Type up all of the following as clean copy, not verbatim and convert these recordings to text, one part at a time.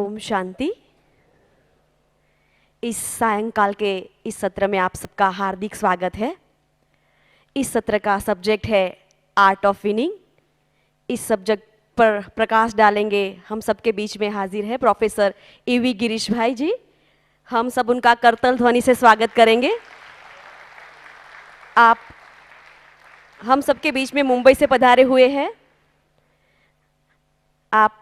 ओम शांति। इस सायंकाल के इस सत्र में आप सबका हार्दिक स्वागत है। इस सत्र का सब्जेक्ट है आर्ट ऑफ विनिंग। इस सब्जेक्ट पर प्रकाश डालेंगे हम सबके बीच में हाजिर है प्रोफेसर ईवी गिरीश भाई जी। हम सब उनका करतल ध्वनि से स्वागत करेंगे। आप हम सबके बीच में मुंबई से पधारे हुए हैं। आप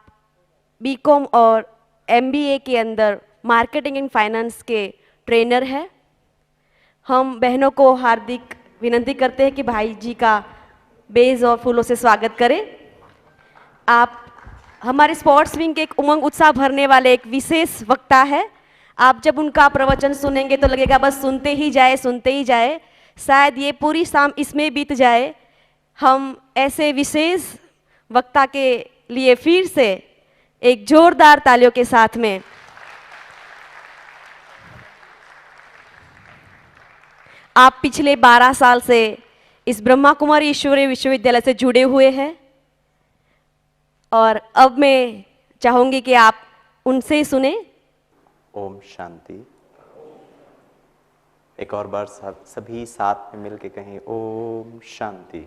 बीकॉम और एमबीए के अंदर मार्केटिंग एंड फाइनेंस के ट्रेनर हैं। हम बहनों को हार्दिक विनती करते हैं कि भाई जी का बेज और फूलों से स्वागत करें। आप हमारे स्पोर्ट्स विंग के एक उमंग उत्साह भरने वाले एक विशेष वक्ता है। आप जब उनका प्रवचन सुनेंगे तो लगेगा बस सुनते ही जाए, शायद ये पूरी शाम इसमें बीत जाए। हम ऐसे विशेष वक्ता के लिए फिर से एक जोरदार तालियों के साथ में आप पिछले 12 साल से इस ब्रह्मा कुमारी ईश्वरीय विश्वविद्यालय से जुड़े हुए हैं और अब मैं चाहूंगी कि आप उनसे ही सुने। ओम शांति। एक और बार सभी साथ में मिलके कहें ओम शांति।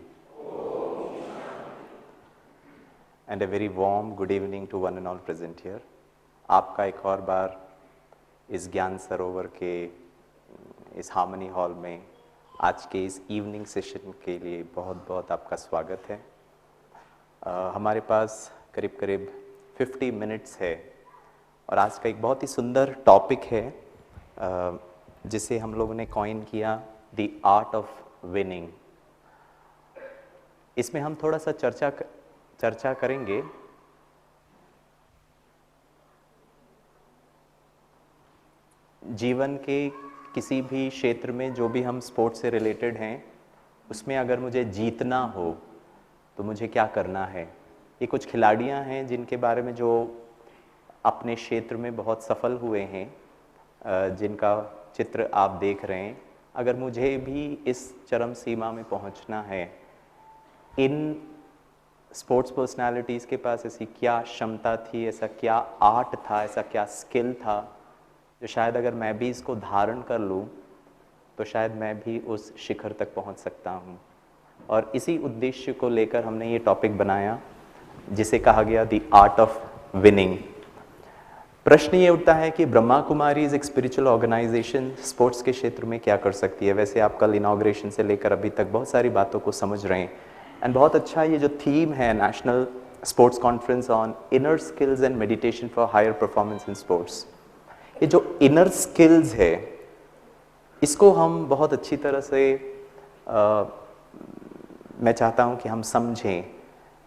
And a very warm good evening to one and all present here. आपका एक और बार इस ज्ञान सरोवर के इस हार्मनी हॉल में आज के इस इवनिंग सेशन के लिए बहुत बहुत आपका स्वागत है। हमारे पास करीब करीब 50 मिनट्स है और आज का एक बहुत ही सुंदर टॉपिक है जिसे हम लोगों ने कॉइन किया द आर्ट ऑफ विनिंग। इसमें हम थोड़ा सा चर्चा करेंगे जीवन के किसी भी क्षेत्र में जो भी हम स्पोर्ट्स से रिलेटेड हैं उसमें अगर मुझे जीतना हो तो मुझे क्या करना है। ये कुछ खिलाड़ियां हैं जिनके बारे में जो अपने क्षेत्र में बहुत सफल हुए हैं, जिनका चित्र आप देख रहे हैं। अगर मुझे भी इस चरम सीमा में पहुंचना है, इन स्पोर्ट्स पर्सनालिटीज़ के पास ऐसी क्या क्षमता थी, ऐसा क्या आर्ट था, ऐसा क्या स्किल था जो शायद अगर मैं भी इसको धारण कर लूँ तो शायद मैं भी उस शिखर तक पहुंच सकता हूँ। और इसी उद्देश्य को लेकर हमने ये टॉपिक बनाया जिसे कहा गया द आर्ट ऑफ विनिंग। प्रश्न ये उठता है कि ब्रह्मा कुमारी एक स्पिरिचुअल ऑर्गेनाइजेशन स्पोर्ट्स के क्षेत्र में क्या कर सकती है। वैसे आप कल इनॉग्रेशन से लेकर अभी तक बहुत सारी बातों को समझ रहे हैं एंड बहुत अच्छा ये जो थीम है national sports conference on inner skills and meditation for higher performance in sports, ये जो इनर स्किल्स है इसको हम बहुत अच्छी तरह से मैं चाहता हूँ कि हम समझें।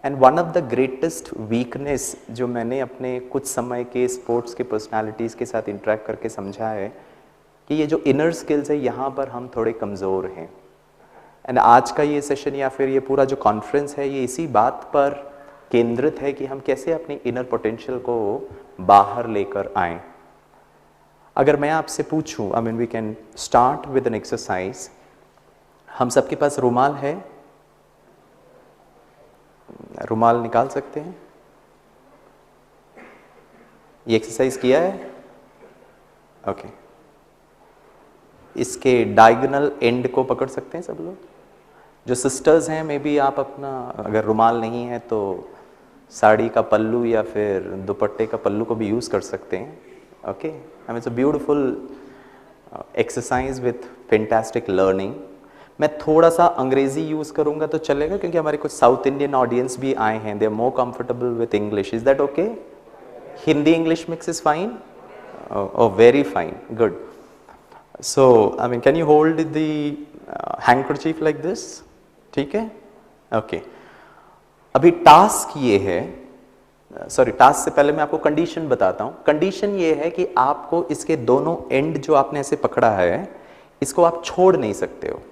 And one of the greatest weakness जो मैंने अपने कुछ समय के स्पोर्ट्स के पर्सनालिटीज़ के साथ इंटरेक्ट करके समझा है कि ये जो इनर स्किल्स है यहाँ पर हम थोड़े कमज़ोर हैं। एंड आज का ये सेशन या फिर ये पूरा जो कॉन्फ्रेंस है ये इसी बात पर केंद्रित है कि हम कैसे अपनी इनर पोटेंशियल को बाहर लेकर आएँ। अगर मैं आपसे पूछूं, I mean we can start with an exercise. हम सबके पास रुमाल है, रुमाल निकाल सकते हैं। ये एक्सरसाइज किया है? ओके। इसके डायगोनल एंड को पकड़ सकते हैं सब लोग। जो सिस्टर्स हैं मे बी आप अपना, अगर रुमाल नहीं है तो साड़ी का पल्लू या फिर दुपट्टे का पल्लू को भी यूज़ कर सकते हैं। Okay, I mean it's a beautiful exercise with fantastic learning। मैं थोड़ा सा अंग्रेजी यूज़ करूँगा तो चलेगा क्योंकि हमारे कुछ साउथ इंडियन ऑडियंस भी आए हैं। They are more comfortable with English. Is that okay? Hindi English mix is fine? Oh very fine, good. So I mean can you hold the handkerchief like this? ठीक है, ओके। अभी task ये है, sorry task से पहले मैं आपको condition बताता हूँ। कंडीशन ये है कि आपको इसके दोनों एंड जो आपने ऐसे पकड़ा है इसको आप छोड़ नहीं सकते हो।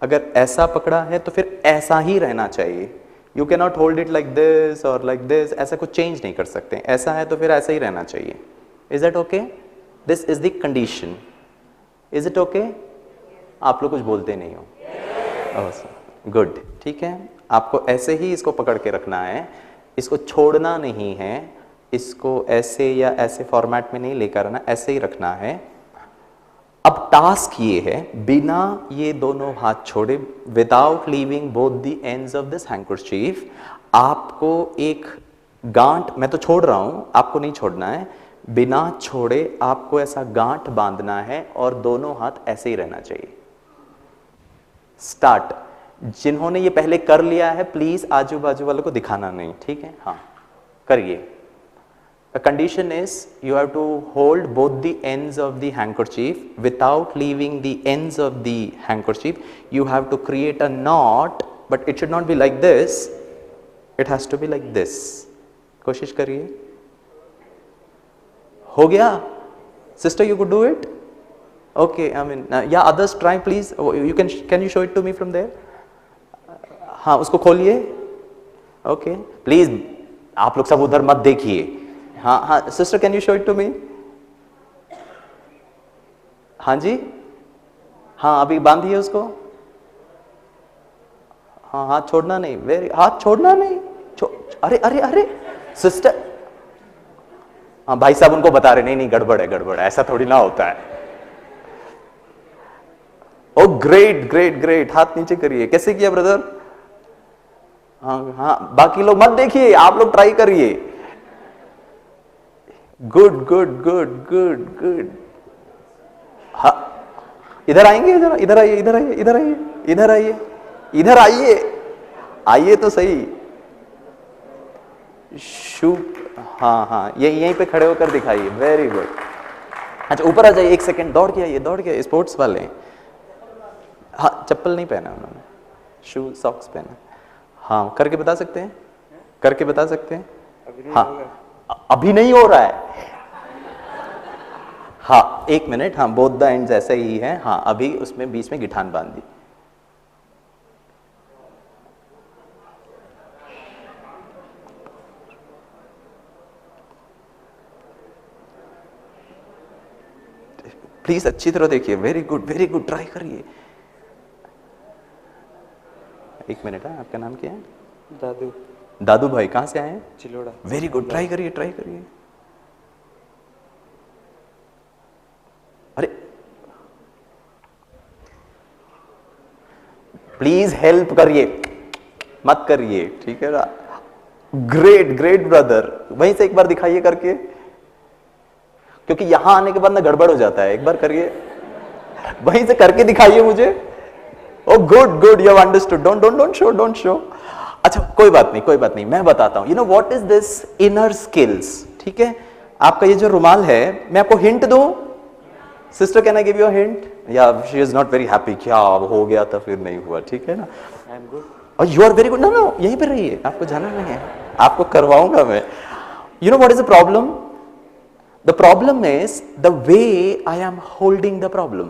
अगर ऐसा पकड़ा है तो फिर ऐसा ही रहना चाहिए। You can not hold it like this और लाइक दिस, ऐसा कुछ चेंज नहीं कर सकते। ऐसा है तो फिर ऐसा ही रहना चाहिए। Is that okay? This is the condition. Is it okay? आप लोग कुछ बोलते नहीं हो। गुड, ठीक है। आपको ऐसे ही इसको पकड़ के रखना है, इसको छोड़ना नहीं है इसको ऐसे या ऐसे फॉर्मेट में नहीं लेकर आना, ऐसे ही रखना है। अब टास्क ये है, बिना ये दोनों हाथ छोड़े, without leaving both the ends of this handkerchief, आपको एक गांठ, मैं तो छोड़ रहा हूं, आपको नहीं छोड़ना है, बिना छोड़े आपको ऐसा गांठ बांधना है और दोनों हाथ ऐसे ही रहना चाहिए। स्टार्ट। जिन्होंने ये पहले कर लिया है प्लीज आजू बाजू वालों को दिखाना नहीं, ठीक है? हाँ करिए। The condition is you have to hold both the ends of the handkerchief without leaving the ends of the handkerchief. You have to create a knot, but it should not be like this. It has to be like this. कोशिश करिए। हो गया? Sister, you could do it? Okay, I mean, yeah, others try please. You can you show it to me from there? हाँ, उसको खोलिए। Okay, please, आप लोग सब उधर मत देखिए। हाँ हाँ, sister can you show it to me? हाँ जी, हाँ अभी बांधिए उसको। हाँ हाथ छोड़ना नहीं, वेरी, हाथ छोड़ना नहीं, अरे अरे अरे सिस्टर, हाँ भाई साहब उनको बता रहे, नहीं नहीं गड़बड़ है गड़बड़ है, ऐसा थोड़ी ना होता है। ओ ग्रेट ग्रेट ग्रेट, हाथ नीचे करिए। कैसे किया ब्रदर? हाँ हाँ, बाकी लोग मत देखिए, आप लोग ट्राई करिए। Good good good good good. हाँ इधर आएंगे, इधर इधर आइए, इधर आइए, इधर आइए, इधर आइए, इधर आइए, आइए तो सही। शू, हाँ हाँ, यहीं पे खड़े होकर दिखाइए, वेरी गुड। अच्छा ऊपर आ जाइए, एक सेकेंड, दौड़ के आइए, दौड़ के, स्पोर्ट्स वाले। हाँ चप्पल नहीं पहना उन्होंने, शू सॉक्स पहना। हाँ करके बता सकते हैं, करके बता सकते हैं? हाँ अभी नहीं हो रहा है। हाँ एक मिनट, हाँ बोथ द एंड्स ऐसे ही है। हाँ अभी उसमें बीच में गिठान बांध दी। प्लीज अच्छी तरह देखिए, very good very good, try करिए। एक मिनट है, आपका नाम क्या है? दादू। दादू भाई, कहां से आए हैं? चिलोड़ा। वेरी गुड, ट्राई करिए ट्राई करिए। अरे प्लीज हेल्प करिए, मत करिए, ठीक है ना? ग्रेट ग्रेट ब्रदर, वहीं से एक बार दिखाइए करके, क्योंकि यहां आने के बाद ना गड़बड़ हो जाता है। एक बार करिए, वहीं से करके दिखाइए मुझे। Oh good good, you have understood. Don't show. अच्छा कोई बात नहीं, कोई बात नहीं, मैं बताता हूं। You know what is this inner skills, ठीक है? आपका ये जो रुमाल है, मैं आपको हिंट दूं? Sister can I give you a hint? या she is not very happy, क्या हो गया था फिर नहीं हुआ, ठीक है ना? I am good. और you are very good. No यहीं पे रहिए, आपको जाना नहीं है, आपको करवाऊंगा मैं। You know what is the problem? The problem is the way I am holding the problem.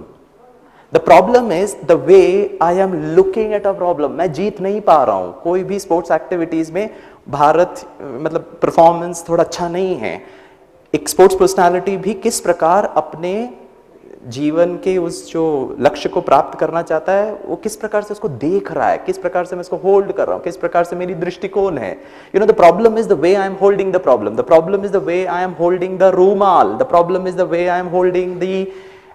The problem is the way I am looking at a problem. मैं जीत नहीं पा रहा हूं कोई भी स्पोर्ट्स एक्टिविटीज में। भारत मतलब परफॉर्मेंस थोड़ा अच्छा नहीं है। एक स्पोर्ट्स पर्सनालिटी भी किस प्रकार अपने जीवन के उस जो लक्ष्य को प्राप्त करना चाहता है, वो किस प्रकार से उसको देख रहा है, किस प्रकार से मैं इसको होल्ड कर रहा हूं, किस प्रकार से मेरी दृष्टिकोण है। You know the problem is the way I am holding the problem, the problem is the way I am holding the रूमाल, the problem is the way I am holding the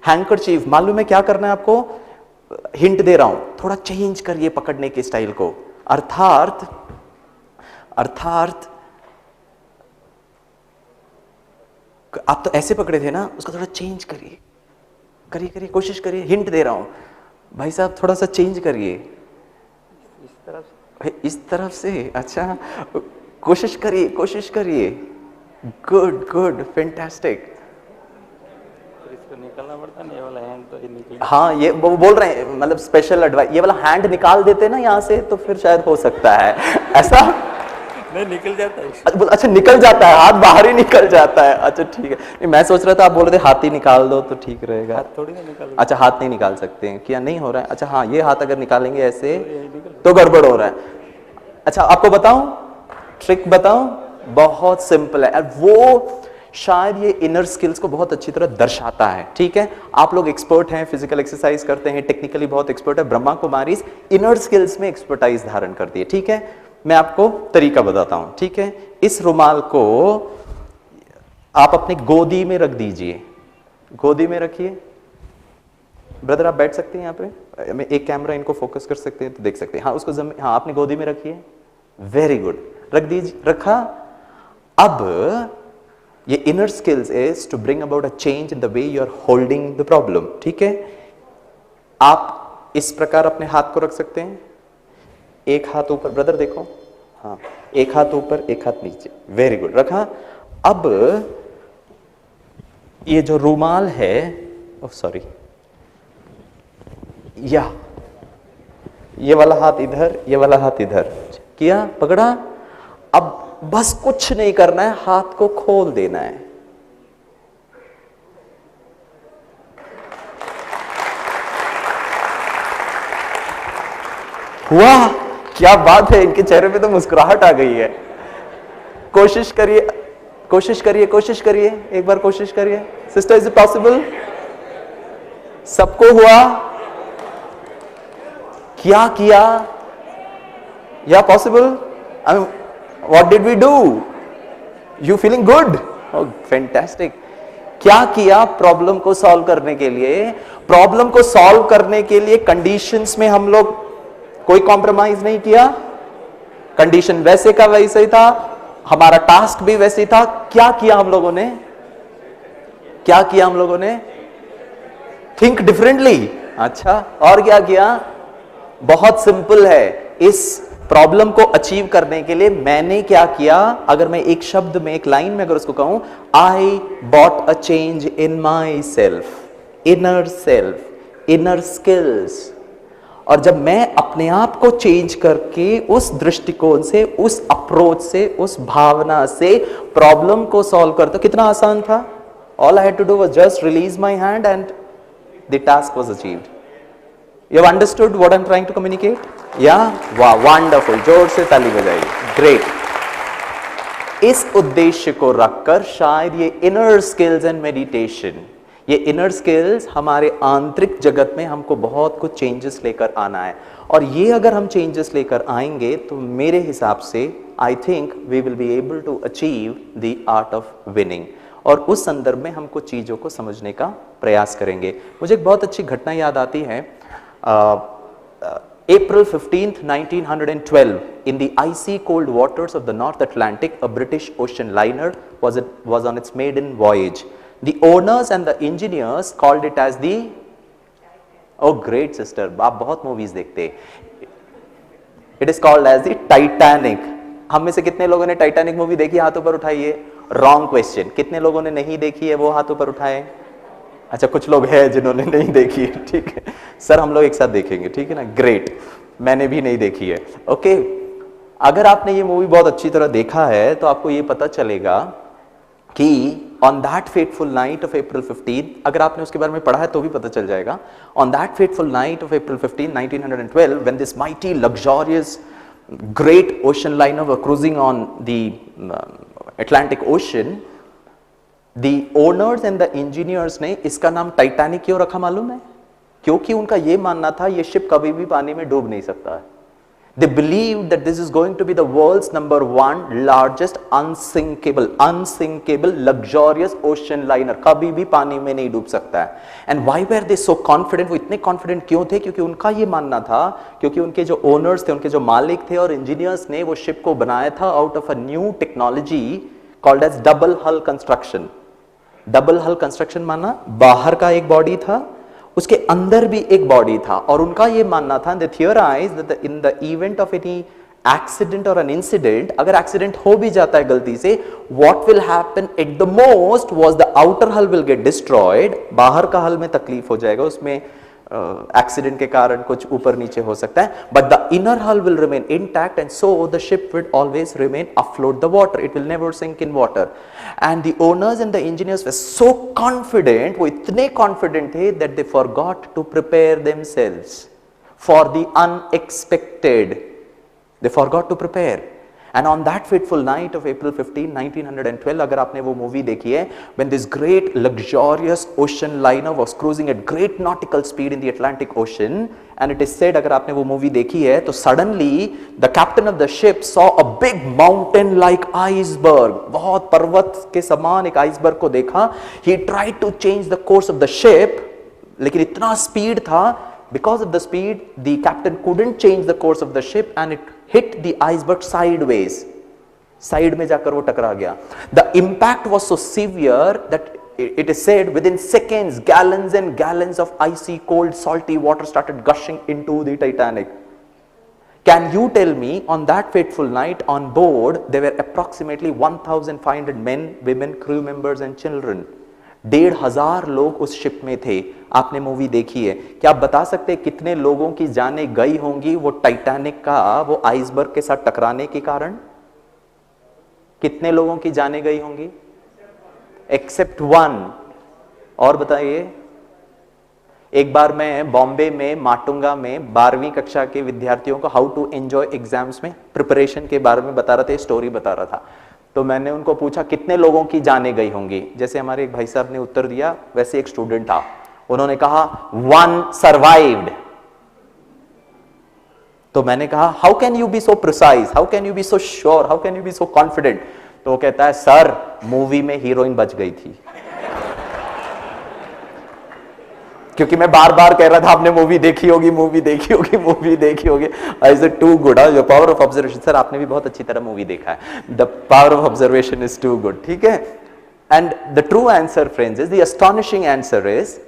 handkerchief. मालूम है क्या करना है आपको? Hint दे रहा हूं, थोड़ा चेंज करिए पकड़ने के स्टाइल को। अर्थात आप तो ऐसे पकड़े थे ना, उसको थोड़ा चेंज करिए, करिए, कोशिश करिए। हिंट दे रहा हूं भाई साहब, थोड़ा सा चेंज करिए। इस तरफ से, अच्छा कोशिश करिए। Good good, fantastic. इसको निकालना पड़ता नहीं, ये वाला हैंड तो ये निकल। हाँ ये वो बोल रहे हैं, मतलब स्पेशल एडवाइस, ये वाला हैंड निकाल देते ना यहाँ से तो फिर शायद हो सकता है ऐसा। नहीं निकल जाता है। अच्छा निकल जाता है, हाथ बाहर ही निकल जाता है। अच्छा ठीक है, नहीं मैं सोच रहा था आप बोल रहे थे हाथ ही निकाल दो तो ठीक रहेगा। हाथ थोड़ी ना निकाल। अच्छा हाथ नहीं निकाल सकते हैं, क्या नहीं हो रहा है? अच्छा हाँ, ये हाथ अगर निकालेंगे ऐसे तो गड़बड़ हो रहा है। अच्छा आपको बताऊं, ट्रिक बताऊं, बहुत सिंपल है। वो शायद ये इनर स्किल्स को बहुत अच्छी तरह दर्शाता है, ठीक है? आप लोग एक्सपर्ट हैं, फिजिकल एक्सरसाइज करते हैं, टेक्निकली बहुत एक्सपर्ट है। ब्रह्मा कुमारी इनर स्किल्स में एक्सपर्टाइज धारण करती है, ठीक है? मैं आपको तरीका बताता हूं, ठीक है? इस रुमाल को आप अपनी गोदी में रख दीजिए, गोदी में रखिए। ब्रदर आप बैठ सकते हैं यहाँ पे, मैं एक कैमरा इनको फोकस कर सकते हैं तो देख सकते हैं। हाँ उसको हाँ आपने गोदी में रखिए, वेरी गुड, रख दीजिए, रखा। अब ये inner skills is to bring about a change in the way you are holding the problem, ठीक है। आप इस प्रकार अपने हाथ को रख सकते हैं, एक हाथ ऊपर, ब्रदर देखो, हाँ एक हाथ ऊपर एक हाथ नीचे, वेरी गुड, रखा। अब ये जो रूमाल है, ओह सॉरी, या ये वाला हाथ इधर, ये वाला हाथ इधर किया, पकड़ा। अब बस कुछ नहीं करना है, हाथ को खोल देना है। हुआ, क्या बात है, इनके चेहरे पे तो मुस्कुराहट आ गई है। कोशिश करिए, कोशिश करिए, कोशिश करिए, एक बार कोशिश करिए। Sister is it possible? सबको हुआ? क्या किया? या possible? What did we do? You feeling good? Oh, fantastic. क्या किया प्रॉब्लम को सॉल्व करने के लिए? प्रॉब्लम को सॉल्व करने के लिए कंडीशंस में हम लोग कोई कॉम्प्रोमाइज नहीं किया, कंडीशन वैसे का वैसे ही था, हमारा टास्क भी वैसे ही था। क्या किया हम लोगों ने? क्या किया हम लोगों ने? Think differently. अच्छा, और क्या किया? बहुत सिंपल है, इस प्रॉब्लम को अचीव करने के लिए मैंने क्या किया? अगर मैं एक शब्द में, एक लाइन में अगर उसको कहूं, I bought a change in my self, inner self, inner skills. और जब मैं अपने आप को चेंज करके उस दृष्टिकोण से, उस अप्रोच से, उस भावना से प्रॉब्लम को सॉल्व करता, कितना आसान था। All I had to do was just release my hand and the task was achieved. You have understood what I'm trying to communicate? Yeah? Wow, wonderful. जोर से ताली बजाइए. Great. इस उद्देश्य को रखकर शायद ये inner skills and meditation, ये inner skills हमारे आंतरिक जगत में हमको बहुत कुछ changes लेकर आना है। और ये अगर हम changes लेकर आएंगे तो मेरे हिसाब से I think we will be able to achieve the art of winning. और उस संदर्भ में हम कुछ चीज़ों को समझने का प्रयास करेंगे। मुझे एक बहुत अच्छी घटना याद आती है। April 15th, 1912, in the icy cold waters of the North Atlantic, a British ocean liner was on its maiden voyage. The owners and the engineers called it as the, oh great sister, आप बहुत movies देखते हैं। It is called as the Titanic. हम में से कितने लोगों ने टाइटैनिक मूवी देखी? हाथों पर उठाइए। Wrong question. कितने लोगों ने नहीं देखी है? वो हाथों पर उठाए। अच्छा, कुछ लोग हैं जिन्होंने नहीं देखी है, ठीक है सर, हम लोग एक साथ देखेंगे, ठीक है ना, ग्रेट। मैंने भी नहीं देखी है, ओके। अगर आपने ये मूवी बहुत अच्छी तरह देखा है तो आपको ये पता चलेगा कि on that fateful night of April 15, अगर आपने उसके बारे में पढ़ा है तो भी पता चल जाएगा। On that fateful night of April 15, 1912, when this mighty, luxurious, great ocean liner were cruising on the Atlantic Ocean, The owners and the engineers ने इसका नाम टाइटैनिक क्यों रखा मालूम है? क्योंकि उनका ये मानना था ये शिप कभी भी पानी में डूब नहीं सकता है। They believed that this is going to be the world's #1 largest unsinkable luxurious ocean liner, कभी भी पानी में नहीं डूब सकता है। And why were they so confident? वो इतने confident क्यों थे? क्योंकि उनका ये मानना था, क्योंकि उनके जो owners थे, उनके जो मालिक थे और engineers ने वो शिप को बनाया था out of a new technology called as double hull construction। Double हल कंस्ट्रक्शन माना, बाहर का एक बॉडी था, उसके अंदर भी एक बॉडी था, और उनका ये मानना था, they theorized that in the event of any accident or an incident, अगर एक्सीडेंट हो भी जाता है गलती से, what will happen at the most was the outer hull will get destroyed, बाहर का हल में तकलीफ हो जाएगा, उसमें एक्सीडेंट के कारण कुछ ऊपर नीचे हो सकता है, but the inner hull will remain intact and so the ship will always remain afloat the water, it will never sink in water. And the owners and the engineers were so confident, वो इतने confident थे that they forgot to prepare themselves for the unexpected. They forgot to prepare. And on that fateful night of April 15, 1912, अगर आपने वो movie देखी है, when this great luxurious ocean liner was cruising at great nautical speed in the Atlantic Ocean, and it is said, अगर आपने वो movie देखी है, तो suddenly the captain of the ship saw a big mountain-like iceberg, बहुत पर्वत के समान एक आइसबर्ग को देखा. He tried to change the course of the ship, लेकिन इतना स्पीड था, because of the speed, the captain couldn't change the course of the ship and it hit the iceberg sideways. Side में जाकर वो टकरा गया. The impact was so severe that it is said within seconds, gallons and gallons of icy cold salty water started gushing into the Titanic. Can you tell me, on that fateful night on board, there were approximately 1,500 men, women, crew members and children. 1,500 लोग उस ship में थे. आपने movie देखी है, क्या आप बता सकते हैं कितने लोगों की जानें गई होंगी वो टाइटैनिक का वो आइसबर्ग के साथ टकराने के कारण? कितने लोगों की जानें गई होंगी? Except one. और बताइए. एक बार मैं बॉम्बे में माटुंगा में 12वीं कक्षा के विद्यार्थियों को हाउ टू एंजॉय एग्जाम्स में प्रिपरेशन के बारे में बता रहा था, स्टोरी बता रहा था. तो मैंने उनको पूछा कितने लोगों की जानें गई होंगी. जैसे हमारे एक भाई साहब ने उत्तर दिया, वैसे एक स्टूडेंट था, उन्होंने कहा 1 सर्वाइव्ड. तो मैंने कहा how can you be so precise, how can you be so sure, how can you be so confident? तो वो कहता है सर मूवी में हीरोइन बच गई थी. क्योंकि मैं बार बार कह रहा था आपने मूवी देखी होगी, मूवी देखी होगी, मूवी देखी होगी. Is it too good? Your power of observation. Sir आपने भी बहुत अच्छी तरह मूवी देखा है. The power of observation is too good. ठीक है. And the true answer friends is, the astonishing answer is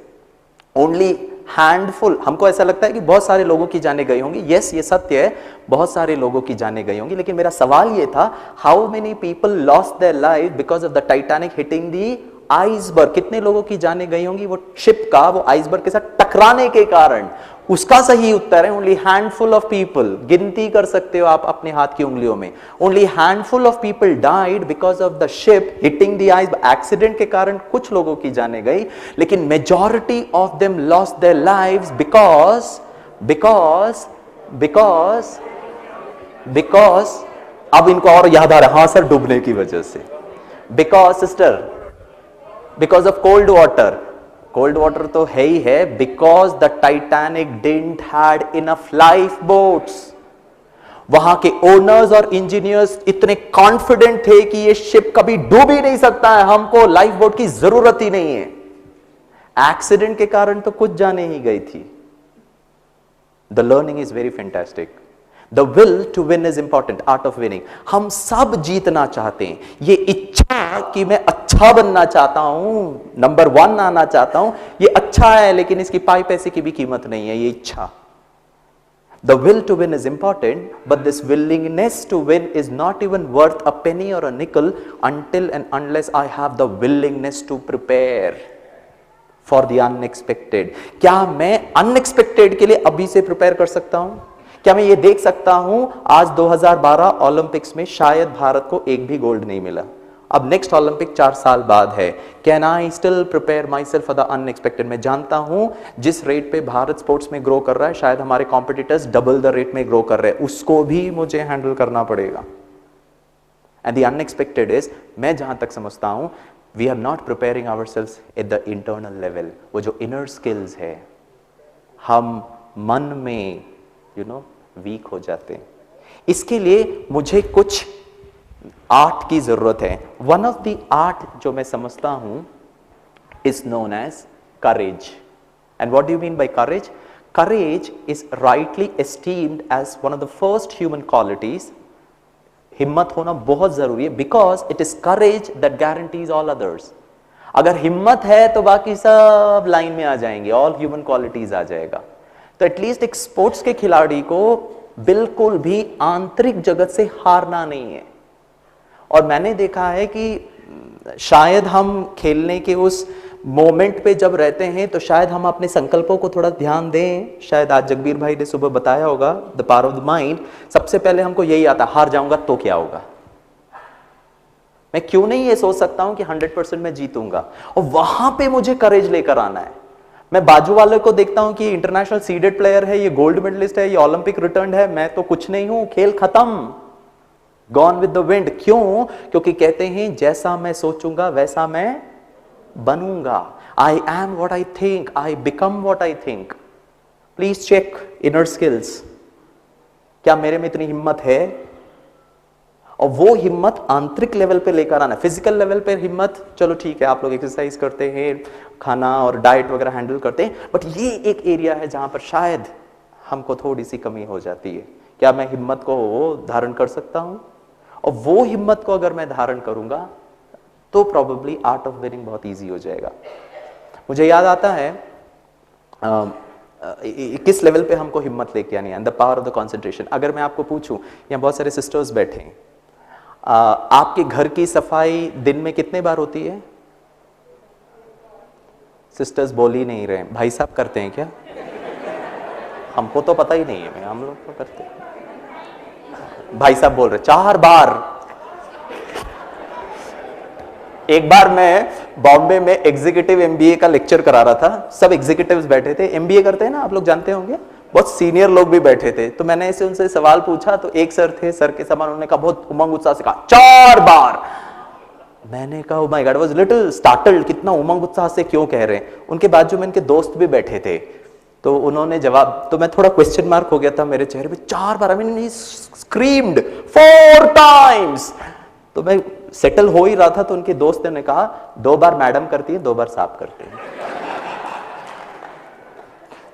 only handful. हमको ऐसा लगता है कि बहुत सारे लोगों की जानें गई होंगी. यस, ये सत्य है, बहुत सारे लोगों की जानें गई होंगी. लेकिन मेरा सवाल ये था, how many people lost their life because of the Titanic hitting the iceberg? कितने लोगों की जानें गई होंगी वो शिप का वो आइसबर्ग के साथ टकराने के कारण? उसका सही उत्तर है ओनली हैंडफुल ऑफ पीपल. गिनती कर सकते हो आप अपने हाथ की उंगलियों में. Only handful of people died because of the ship hitting the iceberg. Accident के कारण कुछ लोगों की जानें गई, लेकिन majority of them lost their lives because अब इनको और याद आ रहा है, हाँ सर, डूबने की वजह से. Because sister, because of cold water. Cold water तो है ही है. Because the Titanic didn't had enough life boats. वहां के ओनर्स और इंजीनियर्स इतने कॉन्फिडेंट थे कि ये शिप कभी डूब ही नहीं सकता है, हमको लाइफ बोट की जरूरत ही नहीं है. एक्सीडेंट के कारण तो कुछ जाने ही गई थी. The learning is very fantastic. The will to win is important, art of winning. हम सब जीतना चाहते हैं. ये इच्छा कि मैं अच्छा बनना चाहता हूं, नंबर 1 आना चाहता हूं, ये अच्छा है, लेकिन इसकी पाई पैसे की भी कीमत नहीं है. ये इच्छा. The will to win is important, but this willingness to win is not even worth a penny or a nickel until and unless I have the willingness to prepare for the unexpected. क्या मैं unexpected के लिए अभी से prepare कर सकता हूं? क्या मैं ये देख सकता हूं आज 2012 ओलंपिक्स में शायद भारत को एक भी गोल्ड नहीं मिला, अब नेक्स्ट ओलंपिक 4 साल बाद है. Can I still prepare my self for the unexpected? मैं जानता हूं जिस रेट पे भारत स्पोर्ट्स में ग्रो कर रहा है, शायद हमारे कॉम्पिटिटर्स डबल द रेट में ग्रो कर रहे हैं, उसको भी मुझे हैंडल करना पड़ेगा. एंड द अनएक्सपेक्टेड इज, मैं जहां तक समझता हूं, we are not preparing ourselves at the internal level. वो जो इनर स्किल्स है, हम मन में वीक हो जाते हैं. इसके लिए मुझे कुछ आर्ट की जरूरत है. वन ऑफ द आर्ट जो मैं समझता हूं is known as courage. And what do you mean by courage? Courage is rightly esteemed as one of the first human qualities. हिम्मत होना बहुत जरूरी है, because it is courage that guarantees all others. अगर हिम्मत है तो बाकी सब लाइन में आ जाएंगे, ऑल ह्यूमन क्वालिटीज आ जाएगा. तो एटलीस्ट एक स्पोर्ट्स के खिलाड़ी को बिल्कुल भी आंतरिक जगत से हारना नहीं है. और मैंने देखा है कि शायद हम खेलने के उस मोमेंट पे जब रहते हैं तो शायद हम अपने संकल्पों को थोड़ा ध्यान दें. शायद आज जगबीर भाई ने सुबह बताया होगा, the power of the mind. सबसे पहले हमको यही आता, हार जाऊंगा तो क्या होगा. मैं क्यों नहीं ये सोच सकता हूं कि 100% मैं जीतूंगा, और वहां पे मुझे करेज लेकर आना है. मैं बाजू वाले को देखता हूं कि इंटरनेशनल सीडेड प्लेयर है, ये गोल्ड मेडलिस्ट है, ये ओलंपिक रिटर्न है, मैं तो कुछ नहीं हूं, खेल खत्म. Gone with the wind. क्यों? क्योंकि कहते हैं जैसा मैं सोचूंगा वैसा मैं बनूंगा। I am what I think, I become what I think. Please check inner skills, क्या मेरे में इतनी हिम्मत है? और वो हिम्मत आंतरिक लेवल पे लेकर आना। फिजिकल लेवल पे हिम्मत चलो ठीक है, आप लोग एक्सरसाइज करते हैं, खाना और डाइट वगैरह हैंडल करते हैं, बट ये एक एरिया है जहां पर शायद हमको थोड़ी सी कमी हो जाती है। क्या मैं हिम्मत को धारण कर सकता हूं? और वो हिम्मत को अगर मैं धारण करूंगा तो प्रोबेबली आर्ट ऑफ विनिंग बहुत इजी हो जाएगा। मुझे याद आता है किस लेवल पे हमको हिम्मत लेके आनी है, the power of the concentration. अगर मैं आपको पूछूं, यहाँ बहुत सारे सिस्टर्स बैठे हैं, आपके घर की सफाई दिन में कितने बार होती है? सिस्टर्स बोल ही नहीं रहे। भाई साहब करते हैं क्या? हमको तो पता ही नहीं है, हम लोग तो करते हैं। भाई साहब बोल रहे 4 बार। एक बार मैं बॉम्बे में एग्जीक्यूटिव एमबीए का लेक्चर करा रहा था, सब एग्जीक्यूटिव्स बैठे थे। एमबीए करते हैं ना, आप लोग जानते होंगे, बहुत सीनियर लोग भी बैठे थे। तो मैंने ऐसे उनसे सवाल पूछा, तो एक सर थे, सर के समान उन्होंने कहा, बहुत उमंग उत्साह से कहा 4 बार। मैंने कहा oh my God, was little startled, कितना उमंग उत्साह से क्यों कह रहे हैं। उनके बाजू में इनके दोस्त भी बैठे थे, तो उन्होंने जवाब, तो मैं थोड़ा क्वेश्चन मार्क हो गया था मेरे चेहरे पे। 4 बार, I mean he screamed 4 times. तो मैं सेटल हो ही रहा था, तो उनके दोस्त ने कहा 2 बार मैडम करती है, 2 बार साहब करते हैं।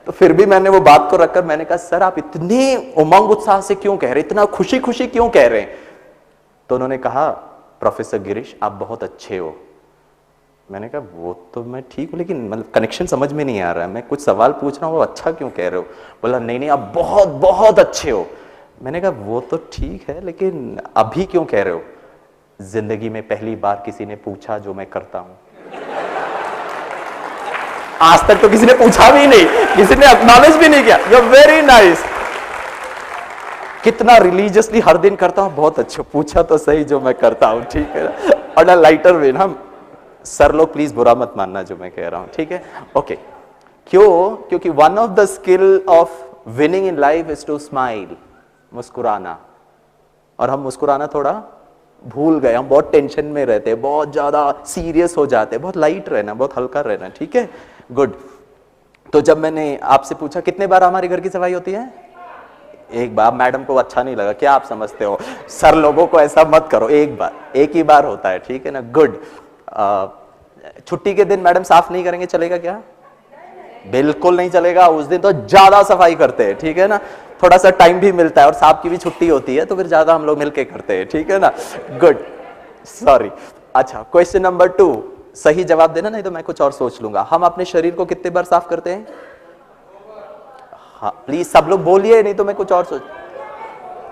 तो फिर भी मैंने वो बात को रखकर मैंने कहा सर आप इतने उमंग उत्साह से क्यों कह रहे, इतना खुशी खुशी क्यों कह रहे हैं? तो उन्होंने कहा प्रोफेसर गिरीश आप बहुत अच्छे हो। मैंने कहा वो तो मैं ठीक हूं, लेकिन मतलब कनेक्शन समझ में नहीं आ रहा है, मैं कुछ सवाल पूछ रहा हूं, वो अच्छा क्यों कह रहे हो? बोला नहीं नहीं आप बहुत बहुत अच्छे हो। मैंने कहा वो तो ठीक है, लेकिन अभी क्यों कह रहे हो? जिंदगी में पहली बार किसी ने पूछा जो मैं करता हूं। आज तक तो किसी ने पूछा भी नहीं, किसी ने एक्नॉलेज भी नहीं किया। You are very nice. कितना रिलीजियसली हर दिन करता हूं, बहुत अच्छा, पूछा तो सही जो मैं करता हूं, ठीक है। और ना लाइटर वे ना, सर लोग प्लीज बुरा मत मानना जो मैं कह रहा हूं, ठीक है, ओके। क्यों? क्योंकि one of the skill of winning in life is to smile, मुस्कुराना। और हम मुस्कुराना थोड़ा भूल गए, हम बहुत टेंशन में रहते हैं, बहुत ज्यादा सीरियस हो जाते हैं। बहुत लाइट रहना, बहुत हल्का रहना, ठीक है, गुड। तो जब मैंने आपसे पूछा कितने बार हमारे घर की सफाई होती है? एक बार। मैडम को अच्छा नहीं लगा, क्या आप समझते हो सर लोगों को ऐसा मत करो, एक बार, एक ही बार होता है, ठीक है ना, गुड। छुट्टी के दिन मैडम साफ नहीं करेंगे चलेगा क्या? बिल्कुल नहीं चलेगा, उस दिन तो ज्यादा सफाई करते हैं, ठीक है ना। थोड़ा सा टाइम भी मिलता है और साहब की भी छुट्टी होती है, तो फिर ज्यादा हम लोग मिलके करते हैं, ठीक है ना, गुड, सॉरी। अच्छा, क्वेश्चन नंबर 2, सही जवाब देना, नहीं तो मैं कुछ और सोच लूंगा। हम अपने शरीर को कितने बार साफ करते हैं? हाँ प्लीज सब लोग बोलिए, नहीं तो मैं कुछ और सोच।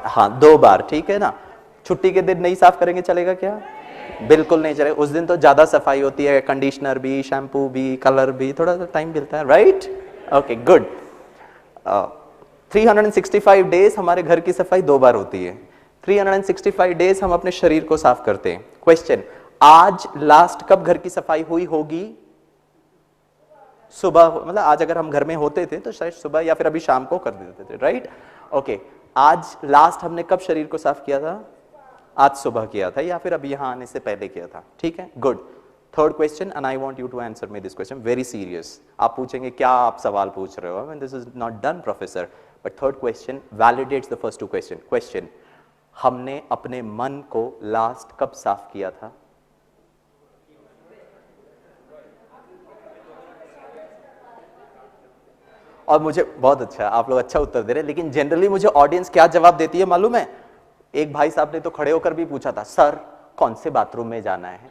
हाँ 2 बार, ठीक है ना। छुट्टी के दिन नहीं साफ करेंगे चलेगा क्या? बिल्कुल नहीं चलेगा, उस दिन तो ज्यादा सफाई होती है, कंडीशनर भी, शैम्पू भी, कलर भी, थोड़ा सा टाइम मिलता है, राइट, ओके, गुड। 365 डेज हमारे घर की सफाई 2 बार होती है। 365 डेज हम अपने शरीर को साफ करते हैं। क्वेश्चन, आज लास्ट कब घर की सफाई हुई होगी? सुबह, मतलब आज अगर हम घर में होते थे तो शायद सुबह या फिर अभी शाम को कर देते थे, राइट, ओके। आज लास्ट हमने कब शरीर को साफ किया था? आज सुबह किया था या फिर अभी यहां आने से पहले किया था, ठीक है, good. Third question, and I want you to answer me this question very serious. आप पूछेंगे क्या आप सवाल पूछ रहे हो, this is not done professor, but third question validates the first 2 question. Question, हमने अपने मन को लास्ट कब साफ किया था? और मुझे बहुत अच्छा, आप लोग अच्छा उत्तर दे रहे हैं, लेकिन जनरली मुझे ऑडियंस क्या जवाब देती है मालूम है? एक भाई साहब ने तो खड़े होकर भी पूछा था, सर कौन से बाथरूम में जाना है,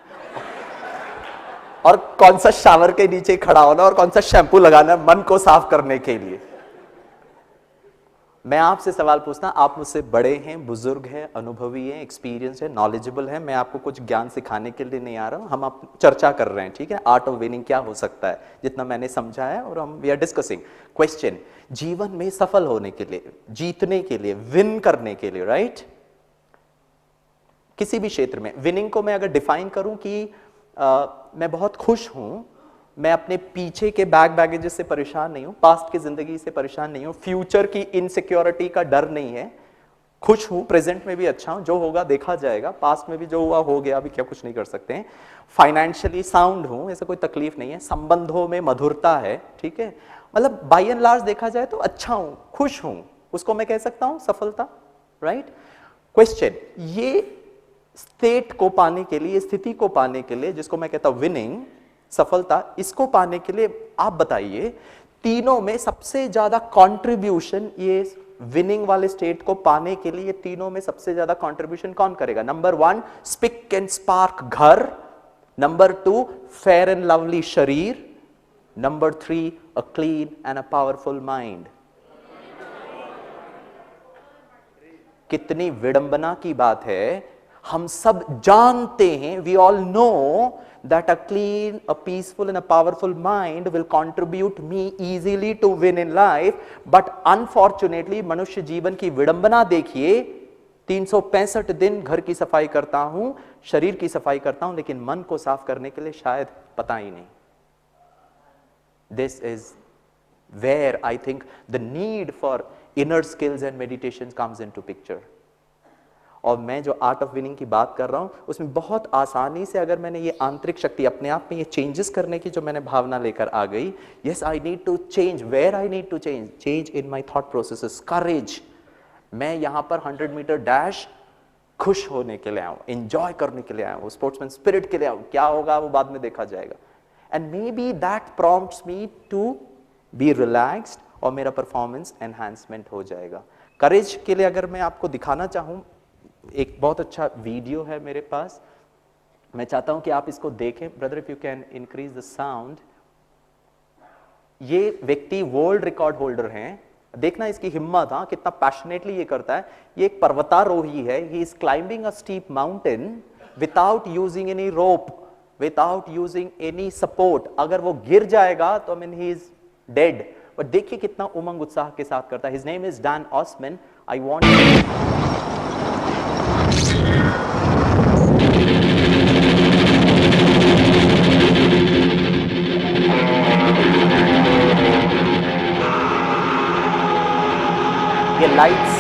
और कौन सा शावर के नीचे खड़ा होना, और कौन सा शैम्पू लगाना है मन को साफ करने के लिए। मैं आपसे सवाल पूछना, आप मुझसे बड़े हैं, बुजुर्ग हैं, अनुभवी हैं, एक्सपीरियंस है, नॉलेजेबल है, मैं आपको कुछ ज्ञान सिखाने के लिए नहीं आ रहा हूं, हम आप चर्चा कर रहे हैं, ठीक है, आर्ट ऑफ विनिंग क्या हो सकता है, जितना मैंने समझा है, और हम वी आर डिस्कसिंग। क्वेश्चन, जीवन में सफल होने के लिए, जीतने के लिए, विन करने के लिए, राइट, किसी भी क्षेत्र में विनिंग को मैं अगर डिफाइन करूं कि मैं बहुत खुश हूं, मैं अपने पीछे के बैगेजेस से परेशान नहीं हूं, पास्ट की जिंदगी से परेशान नहीं हूं, फ्यूचर की इनसिक्योरिटी का डर नहीं है, खुश हूं, प्रेजेंट में भी अच्छा हूं, जो होगा देखा जाएगा, पास्ट में भी जो हुआ हो गया, अभी क्या कुछ नहीं कर सकते हैं। फाइनेंशियली साउंड हूं, ऐसे कोई तकलीफ नहीं है, संबंधों में मधुरता है, ठीक है, मतलब बाय एंड लार्ज देखा जाए तो अच्छा हूं, खुश हूं, उसको मैं कह सकता हूं सफलता, राइट। क्वेश्चन, ये स्टेट को पाने के लिए, स्थिति को पाने के लिए, जिसको मैं कहता हूं विनिंग, सफलता, इसको पाने के लिए आप बताइए तीनों में सबसे ज्यादा कंट्रीब्यूशन, ये विनिंग वाले स्टेट को पाने के लिए तीनों में सबसे ज्यादा कंट्रीब्यूशन कौन करेगा? नंबर 1 स्पिक एंड स्पार्क घर, नंबर 2 फेयर एंड लवली शरीर, number 3 a clean and a powerful mind. कितनी विडंबना की बात है, हम सब जानते हैं, we all know that a clean, a peaceful and a powerful mind will contribute me easily to win in life, but unfortunately मनुष्य जीवन की विडंबना देखिए, 365 दिन घर की सफाई करता हूं, शरीर की सफाई करता हूं, लेकिन मन को साफ करने के लिए शायद पता ही नहीं। This is where I think the need for inner skills and meditation comes into picture. और मैं जो आर्ट ऑफ विनिंग की बात कर रहा हूं, उसमें बहुत आसानी से अगर मैंने ये आंतरिक शक्ति अपने आप में ये चेंजेस करने की जो मैंने भावना लेकर आ गई, yes I need to change, where I need to change in my thought processes, courage. मैं यहां पर 100 मीटर डैश खुश होने के लिए आया हूं, एंजॉय करने के लिए आया हूं, स्पोर्ट्समैन स्पिरिट के लिए आया हूं, क्या होगा वो बाद में देखा जाएगा। And may be that prompts me to be relaxed और मेरा परफॉर्मेंस एनहांसमेंट हो जाएगा। करेज के लिए अगर मैं आपको दिखाना चाहूं, एक बहुत अच्छा वीडियो है मेरे पास, मैं चाहता हूं कि आप इसको देखें। Brother if you can increase the sound. ये व्यक्ति वर्ल्ड रिकॉर्ड होल्डर हैं, देखना इसकी हिम्मत, हाँ कितना पैशनेटली ये करता है। ये एक पर्वतारोही है, he is climbing a steep mountain without using any rope, without using any support. अगर वो गिर जाएगा तो I mean he is dead, but देखिए कितना उमंग उत्साह के साथ करता है। His name is Dan Osman. I want ये लाइट्स,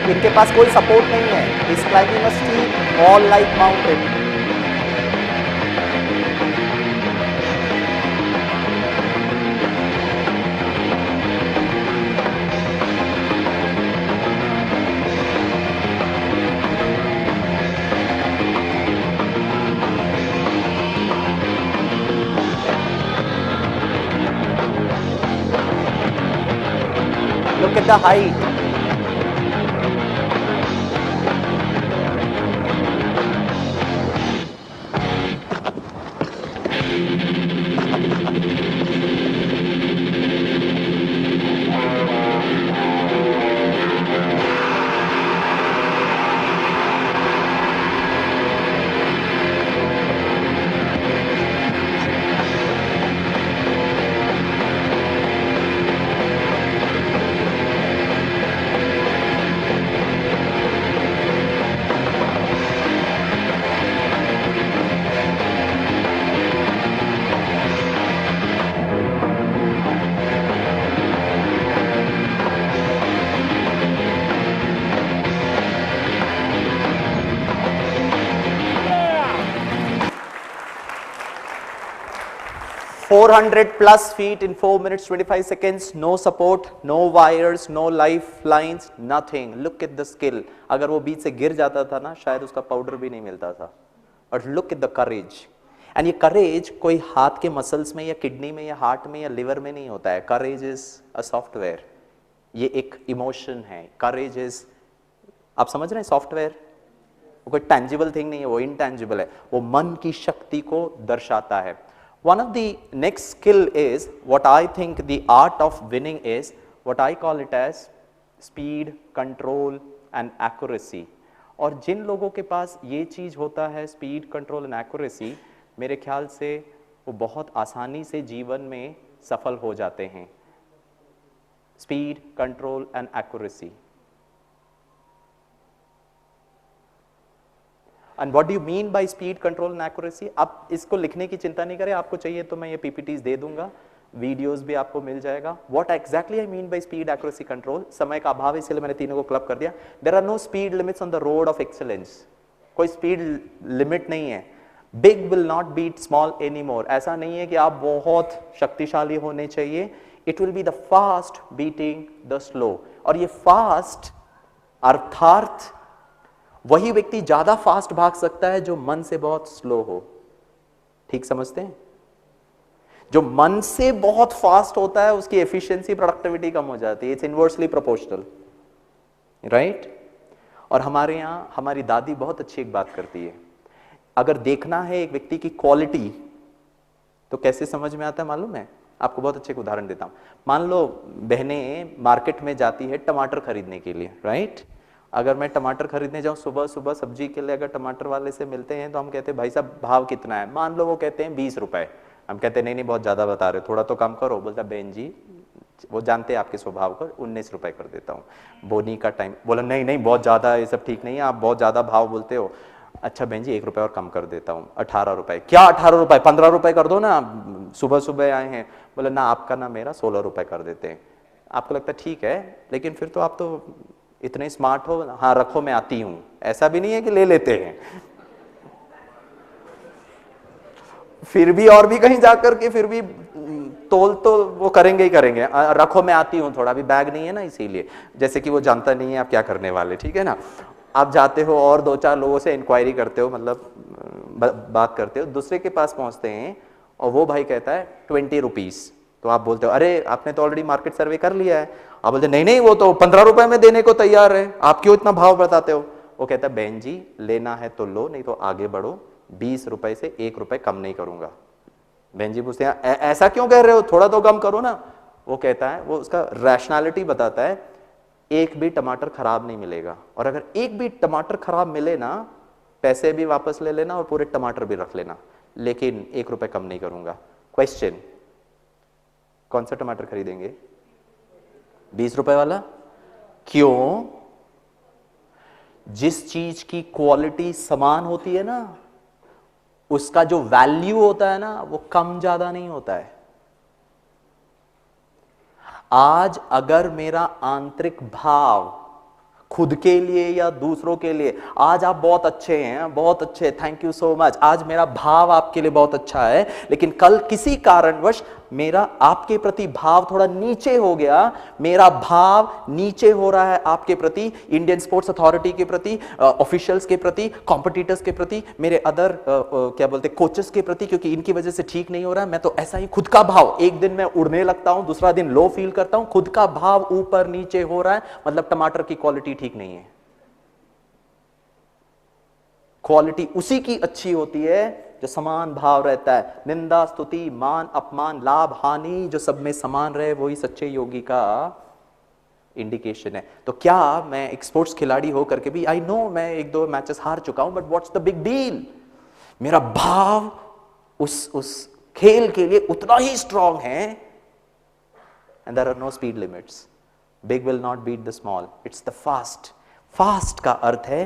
इनके पास कोई सपोर्ट नहीं है, is climbing a steep all like mountain. Look at the height. +400 feet in 4 minutes 25 seconds, no support, no wires, no lifelines, nothing. Look at the skill. अगर वो बीच से गिर जाता था ना, शायद उसका पाउडर भी नहीं मिलता था। But look at the courage. And ये करेज कोई हाथ के मसल्स में या किडनी में या हार्ट में या लिवर में नहीं होता है। करेज इज अ सॉफ्टवेयर, ये एक इमोशन है। करेज इज, आप समझ रहे हैं, सॉफ्टवेयर, वो कोई टेंजिबल थिंग नहीं है, वो इनटेंजिबल है, वो मन की शक्ति को दर्शाता है। One of the next skill is what I think the art of winning is, what I call it as speed, control and accuracy. और जिन लोगों के पास ये चीज होता है, स्पीड, कंट्रोल एंड एक्यूरेसी, मेरे ख्याल से वो बहुत आसानी से जीवन में सफल हो जाते हैं। Speed, control and accuracy. And what do you mean by speed, control and accuracy? आप इसको लिखने की चिंता नहीं करें, आपको चाहिए तो मैं ये पीपीटीज दे दूंगा, वीडियोस भी आपको मिल जाएगा। What exactly I mean by speed, accuracy, control. समय का अभाव है इसलिए मैंने तीनों को क्लब कर दिया। There are no speed limits on the road of excellence. कोई स्पीड लिमिट नहीं है। Big will not beat small any more. ऐसा नहीं है कि आप बहुत शक्तिशाली होने चाहिए, it will be the fast beating the slow. और ये फास्ट अर्थात वही व्यक्ति ज्यादा फास्ट भाग सकता है जो मन से बहुत स्लो हो। ठीक समझते हैं? जो मन से बहुत फास्ट होता है उसकी एफिशिएंसी, प्रोडक्टिविटी कम हो जाती है। It's inversely proportional, right? और हमारे यहां हमारी दादी बहुत अच्छी एक बात करती है, अगर देखना है एक व्यक्ति की क्वालिटी तो कैसे समझ में आता है मालूम है? आपको बहुत अच्छे उदाहरण देता हूं। मान लो बहनें मार्केट में जाती है टमाटर खरीदने के लिए, राइट? अगर मैं टमाटर खरीदने जाऊं सुबह सुबह सब्जी के लिए, अगर टमाटर वाले से मिलते हैं तो हम कहते हैं भाई साहब भाव कितना है? मान लो वो कहते हैं 20 रुपए। हम कहते हैं नहीं नहीं बहुत ज्यादा बता रहे हो, थोड़ा तो कम करो। बोलता बहन जी, वो जानते हैं आपके स्वभाव को, 19 रुपए कर देता हूँ। बोनी का टाइम बोला नहीं नहीं बहुत ज्यादा, ये सब ठीक नहीं है, आप बहुत ज्यादा भाव बोलते हो। अच्छा बहन जी 1 रुपए और कम कर देता हूँ, 18 रुपए। क्या 18 रुपए? 15 रुपए कर दो ना, सुबह सुबह आए हैं। बोले ना आपका ना मेरा 16 रुपए कर देते हैं। आपको लगता है ठीक है, लेकिन फिर तो आप तो इतने स्मार्ट हो, हाँ रखो मैं आती हूँ। ऐसा भी नहीं है कि ले लेते हैं, फिर भी और भी कहीं जाकर के फिर भी तोल तो वो करेंगे ही करेंगे। रखो मैं आती हूँ थोड़ा, भी बैग नहीं है ना इसीलिए, जैसे कि वो जानता नहीं है आप क्या करने वाले। ठीक है ना? आप जाते हो और 2-4 लोगों से इंक्वायरी करते हो, मतलब बात करते हो, दूसरे के पास पहुंचते हैं और वो भाई कहता है 20 रुपीज। तो आप बोलते हो अरे आपने तो ऑलरेडी मार्केट सर्वे कर लिया है। आप बोलते नहीं नहीं वो तो 15 रुपए में देने को तैयार है, आप क्यों इतना भाव बताते हो? वो कहता है बहन जी लेना है तो लो, नहीं तो आगे बढ़ो, 20 रुपए से 1 रुपए कम नहीं करूंगा। बहन जी पूछते हैं ऐसा क्यों कह रहे हो, थोड़ा तो कम करो ना। वो कहता है, वो उसका रैशनैलिटी बताता है, एक भी टमाटर खराब नहीं मिलेगा, और अगर एक भी टमाटर खराब मिले ना, पैसे भी वापस ले लेना और पूरे टमाटर भी रख लेना, लेकिन 1 रुपए कम नहीं करूंगा। क्वेश्चन, कौन सा टमाटर खरीदेंगे? 20 रुपए वाला। क्यों? जिस चीज की क्वालिटी समान होती है ना, उसका जो वैल्यू होता है ना, वो कम ज्यादा नहीं होता है। आज अगर मेरा आंतरिक भाव खुद के लिए या दूसरों के लिए, आज आप बहुत अच्छे हैं, बहुत अच्छे, थैंक यू सो मच, आज मेरा भाव आपके लिए बहुत अच्छा है, लेकिन कल किसी कारणवश मेरा आपके प्रति भाव थोड़ा नीचे हो गया, मेरा भाव नीचे हो रहा है आपके प्रति, इंडियन स्पोर्ट्स अथॉरिटी के प्रति, ऑफिशियल्स के प्रति, कॉम्पिटिटर्स के प्रति, मेरे अदर क्या बोलते कोचेस के प्रति, क्योंकि इनकी वजह से ठीक नहीं हो रहा है, मैं तो ऐसा ही खुद का भाव, एक दिन मैं उड़ने लगता हूं, दूसरा दिन लो फील करता हूं, खुद का भाव ऊपर नीचे हो रहा है, मतलब टमाटर की क्वालिटी ठीक नहीं है। क्वालिटी उसी की अच्छी होती है जो समान भाव रहता है। निंदा स्तुति मान अपमान लाभ हानि जो सब में समान रहे, वही सच्चे योगी का इंडिकेशन है। तो क्या मैं एक स्पोर्ट्स खिलाड़ी होकर के भी, आई नो मैं 1-2 मैचेस हार चुका हूं, but what's the big deal? मेरा भाव उस खेल के लिए उतना ही स्ट्रांग है। And there are no speed limits. Big will not beat the small, it's the fast. Fast का अर्थ है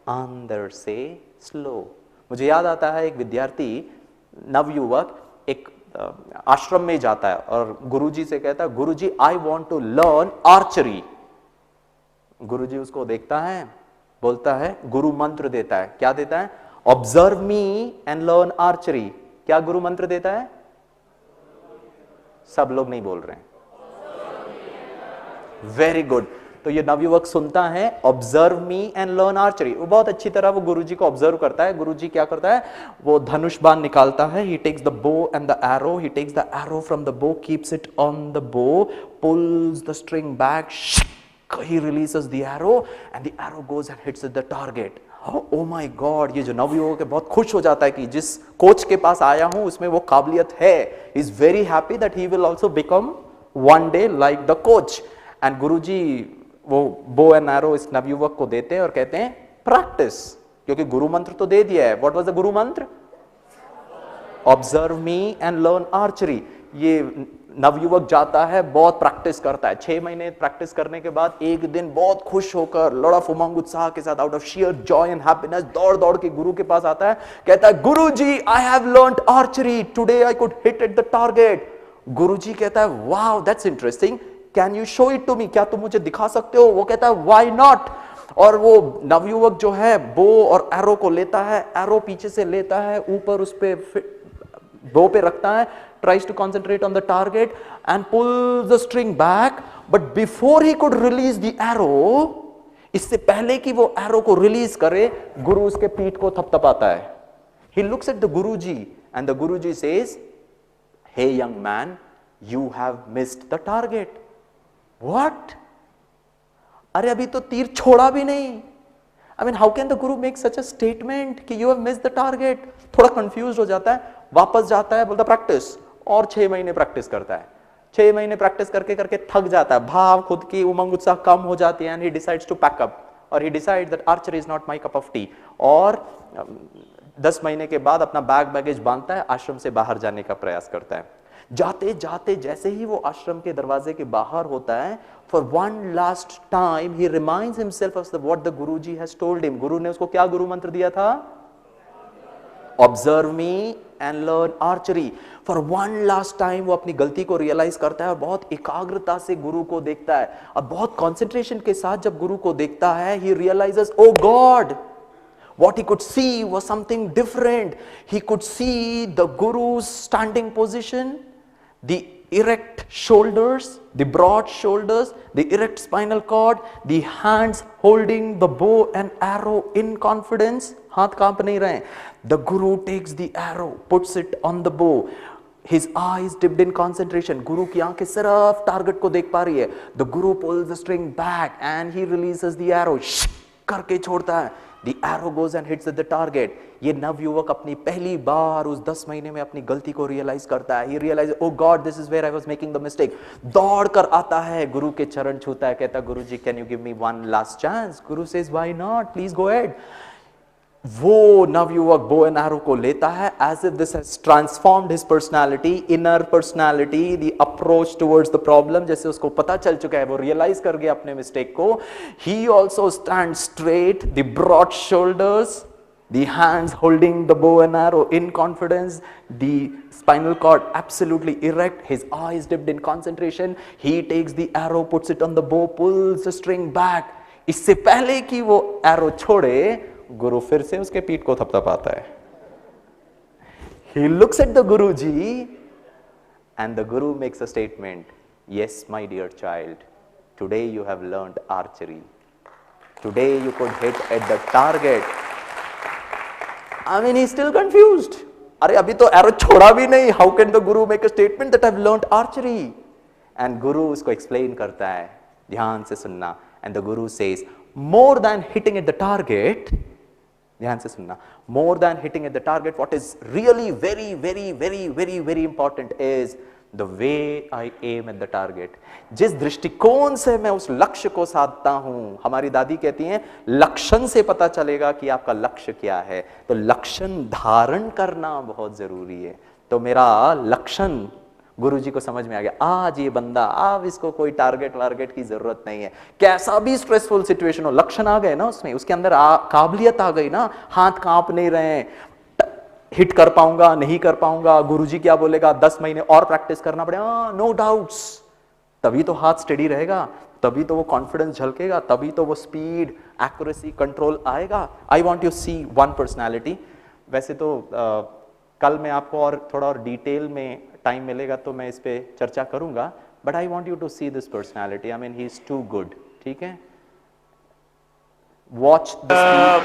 अंदर से स्लो। मुझे याद आता है एक विद्यार्थी, नवयुवक, एक आश्रम में जाता है और गुरुजी से कहता है, guruji I want to learn archery. गुरुजी उसको देखता है, बोलता है, गुरु मंत्र देता है। क्या देता है? Observe me and learn archery. क्या गुरु मंत्र देता है? सब लोग नहीं बोल रहे हैं। Very good. तो ये नवयुवक सुनता है, observe me and learn archery. वो बहुत अच्छी तरह वो गुरुजी को ऑब्जर्व करता है। गुरुजी क्या करता है? वो धनुष बाण निकालता है। He takes the bow and the arrow, he takes the arrow from the bow, keeps it on the bow, pulls the string back, he releases the arrow and the arrow goes and hits the target. Oh my God! ये जो नवयुवक है बहुत खुश हो जाता है कि जिस कोच के पास आया हूं उसमें वो काबिलियत है। He is very happy that he will also become one day like the coach. And गुरुजी वो बो एंड एरो इस नवयुवक को देते हैं और कहते हैं प्रैक्टिस, क्योंकि गुरु मंत्र तो दे दिया है। व्हाट वाज द गुरु मंत्र? Observe me and learn archery. ये नवयुवक जाता है, बहुत प्रैक्टिस करता है, 6 महीने प्रैक्टिस करने के बाद एक दिन बहुत खुश होकर, लॉट ऑफ उमंग उत्साह के साथ, out of share Joy and happiness, दौड़ दौड़ के गुरु के पास आता है, कहता है guruji I have learned archery, today I could hit at the target. गुरुजी कहता है wow that's interesting, can you show it to me, क्या तुम मुझे दिखा सकते हो? वो कहता है व्हाई नॉट। और वो नवयुवक जो है बो और एरो को लेता है, एरो पीछे से लेता है, ऊपर उस पे बो पे रखता है, tries to concentrate on the target and pulls the string back, but before he could release the arrow, इससे पहले कि वो एरो को रिलीज करे, गुरु उसके पीठ को थपथपाता है। He looks at the Guruji and the Guruji says, "Hey young man, you have missed the target." What? अरे अभी तो तीर छोड़ा भी नहीं। I mean, how can the Guru make such a statement कि you have missed the target? थोड़ा confused हो जाता है, वापस जाता है, बोलता प्रैक्टिस, और 6 महीने प्रैक्टिस करता है। 6 महीने प्रैक्टिस करके करके थक जाता है, भाव खुद की उमंग उत्साह कम हो जाती है, and he decides to pack up, और he decides that archery is not my cup of tea. और 10 महीने के बाद अपना बैगेज बांधता है, आश्रम से बाहर जाने का प्रयास करता है। जाते जाते जैसे ही वो आश्रम के दरवाजे के बाहर होता है, for one last time he reminds himself of what the Guruji has told him. गुरु ने उसको क्या गुरु मंत्र दिया था? Observe me and learn archery. For one last time वो अपनी गलती को रियलाइज करता है और बहुत एकाग्रता से गुरु को देखता है, और बहुत कंसंट्रेशन के साथ जब गुरु को देखता है, he realises oh god, what he could see was something different. He could see the Guru's standing position, the erect shoulders, the broad shoulders, the erect spinal cord, the hands holding the bow and arrow in confidence. हाथ कांप नहीं रहे। The Guru takes the arrow, puts it on the bow. His eyes dipped in concentration. गुरु की आंखें सिर्फ target को देख पा रही है। The Guru pulls the string back and he releases the arrow. करके छोड़ता है। The arrow goes and hits at the target. ये नवयुवक अपनी पहली बार उस 10 महीने में अपनी गलती को रियलाइज करता है। He realizes, oh God, this is where I was making the mistake. दौड़ कर आता है, गुरु के चरण छूता है, कहता गुरु जी, can you give me one last chance? Guru says, why not? Please go ahead. वो नवयुवक बो एंड एरो को लेता है, as if this has transformed his personality, inner personality, the approach towards the problem, जैसे उसको पता चल चुका है, वो रियलाइज कर गया अपने मिस्टेक को। He also stands straight, the broad shoulders, the hands holding the bow and arrow in confidence, the spinal cord absolutely erect, his eyes dipped in concentration. He takes the arrow, puts it on the bow, pulls the string back. इससे पहले कि वो arrow छोड़े, गुरु फिर से उसके पीठ को थपथपाता है। He looks at the Guruji and the Guru makes a statement, yes my dear child, today you have learned archery, today you could hit at the target. I mean he's still confused. अरे अभी तो arrow छोड़ा भी नहीं, how can the Guru make a statement that I've learned archery? And Guru उसको explain करता है, ध्यान से सुनना, and the Guru says, more than hitting at the target, ध्यान से सुनना, more than hitting at the target, what is really very very very very very important is the way I aim at the target. जिस दृष्टिकोण से मैं उस लक्ष्य को साधता हूं, हमारी दादी कहती हैं लक्षण से पता चलेगा कि आपका लक्ष्य क्या है। तो लक्षण धारण करना बहुत जरूरी है। तो मेरा लक्षण गुरुजी को समझ में आ गया, आज ये बंदा, अब इसको कोई टारगेट वारगेट की जरूरत नहीं है। कैसा भी स्ट्रेसफुल सिचुएशन हो, लक्षण आ गए ना उसमें, उसके अंदर काबिलियत आ गई ना, हाथ कांप नहीं रहे, हिट कर पाऊंगा नहीं कर पाऊंगा, गुरुजी क्या बोलेगा, 10 महीने और प्रैक्टिस करना पड़ेगा, नो डाउट्स। तभी तो हाथ स्टेडी रहेगा, तभी तो वो कॉन्फिडेंस झलकेगा, तभी तो वो स्पीड, एक्यूरेसी, कंट्रोल आएगा। I want you see one personality. वैसे तो कल मैं आपको और थोड़ा और डिटेल में टाइम मिलेगा तो मैं इस पे चर्चा करूंगा, but I want you to see this personality. I mean he is too good. ठीक है, वॉच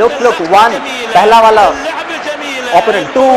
Look, one, पहला वाला opponent, 2,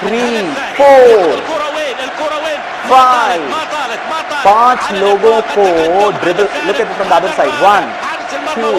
3 4 5 5 लोगों को dribble. Look at from the other side. 1 2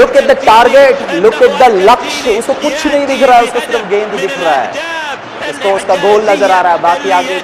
Look at the target, look at the लक्ष्य. उसको कुछ नहीं दिख रहा है, उसको सिर्फ गेंद दिख रहा है. उसको उसका गोल नजर आ रहा है, बाकी आगे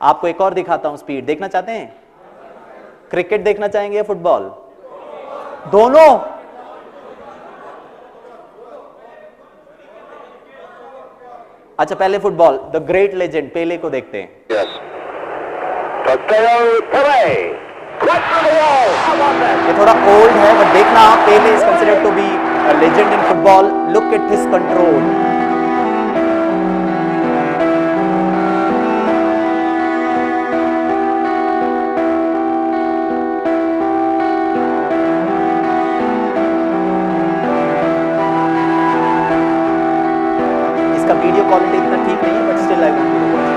आपको एक और दिखाता हूं स्पीड. देखना चाहते हैं? क्रिकेट देखना चाहेंगे या फुटबॉल? दोनों. अच्छा, पहले football. The great legend Pele को देखते हैं. ये थोड़ा ओल्ड है, बट देखना, Pele is considered to be a legend in football. Look at his control. इसका वीडियो क्वालिटी इतना ठीक नहीं है, but still I want to watch.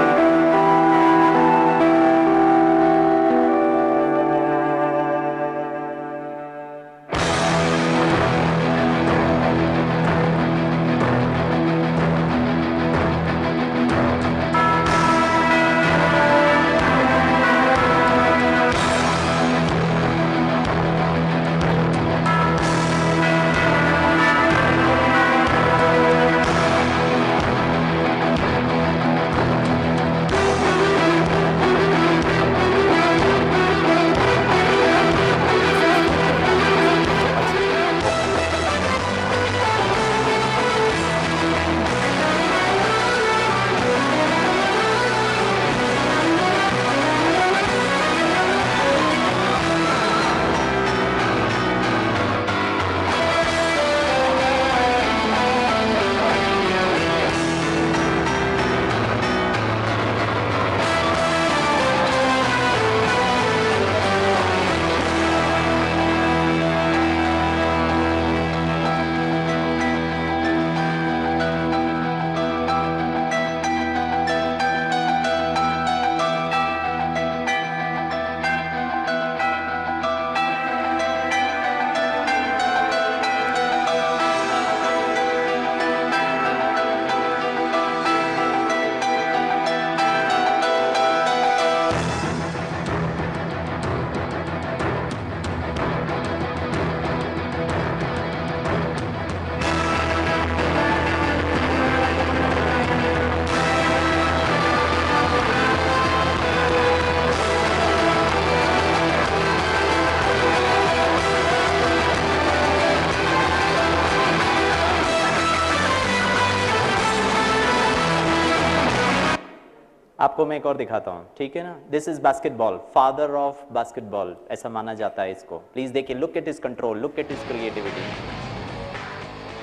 आपको मैं एक और दिखाता हूं, ठीक है ना. This is basketball, father of basketball ऐसा माना जाता है इसको. प्लीज देखिए, look at his control, look at his creativity.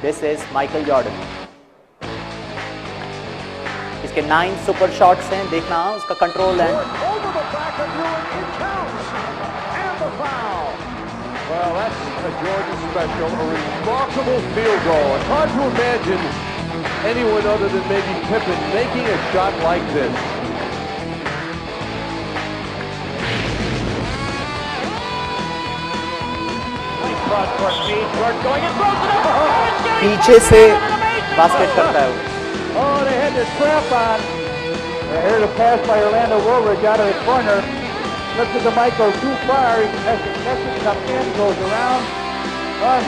This is Michael Jordan. इसके 9 सुपर शॉट्स हैं, देखना उसका कंट्रोल है. Well, that's a Jordan special, a remarkable field goal. It's hard to imagine anyone other than maybe Pippen making a shot like this. पीछे से basket करता है वो. Oh, they had the strap on. Here's a pass by Orlando Woolridge out of the corner. Lifted the mic goes too far. He has to catch it, comes in, goes around.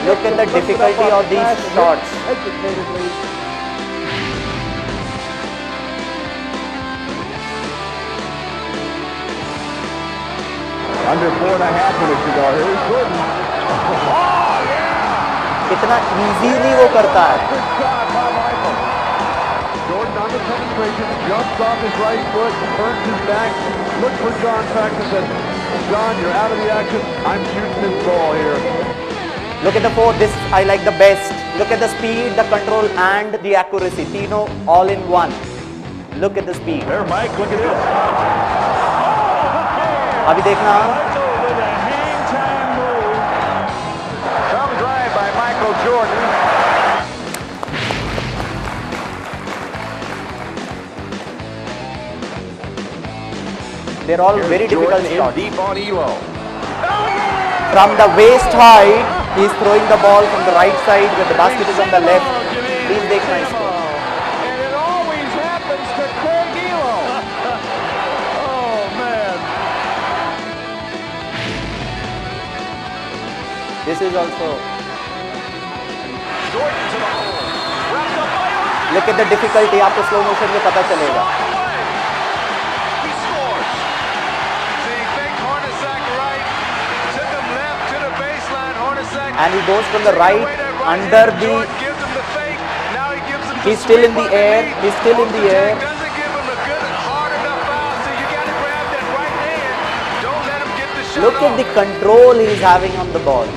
Look at the difficulty of these shots. Hesitantly. Under 4.5 minutes ago. Here's Jordan. Oh, yeah! कितना easily वो करता है. Good shot by Michael. Jordan on the penetration, jumps off his right foot, turns his back, looks for John Paxson, says, John, you're out of the action. I'm shooting this ball here. Look at the four. This I like the best. Look at the speed, the control, and the accuracy. Tino all in one. Look at the speed. There, Mike, look at this. अभी देखना. With a hang time move. Some drive by Michael Jordan. They're all very difficult shots. Deep on Elo. From the waist height, he's throwing the ball from the right side when the basket is on the left. Please देखना इसको. And it always happens to Craig Elo. Oh, man. This is also. Jordan to the hole. Wrapped up by Irving. Look at the difficulty. आपको slow motion में पता चलेगा. He scores. See, faked Hornacek right, took him left to the baseline. Hornacek And he goes from the takes right away that under hand. the. Jordan gives him the fake. Now he gives him the He's still in sweep the underneath. air. He's still in the air. Doesn't give him a good hard enough foul. So you got to grab that right hand. Don't let him get the shot Look at off. the control he's having on the ball.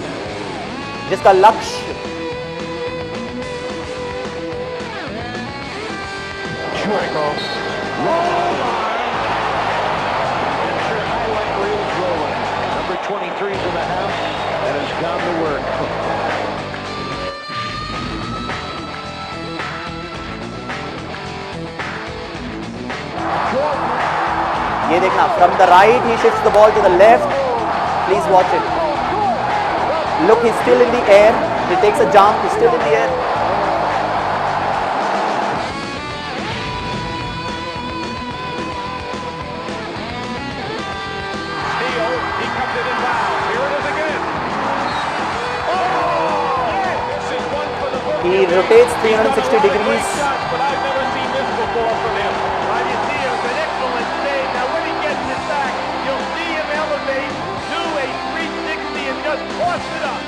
जिसका लक्ष्य. Number 23 is in the house and has gone to work. ये देखना. From the right, he shifts the ball to the left. Please watch it. Look, he's still in the air. He takes a jump. He's still in the air. Steele, he comes it inbounds. Here it is again. This is one for the books. He rotates 360 He's done a lot of degrees. great shots, but I've never seen this before from him. You see it's an excellent save. Now when he gets it back, you'll see him elevate, do a 360 and just toss it up.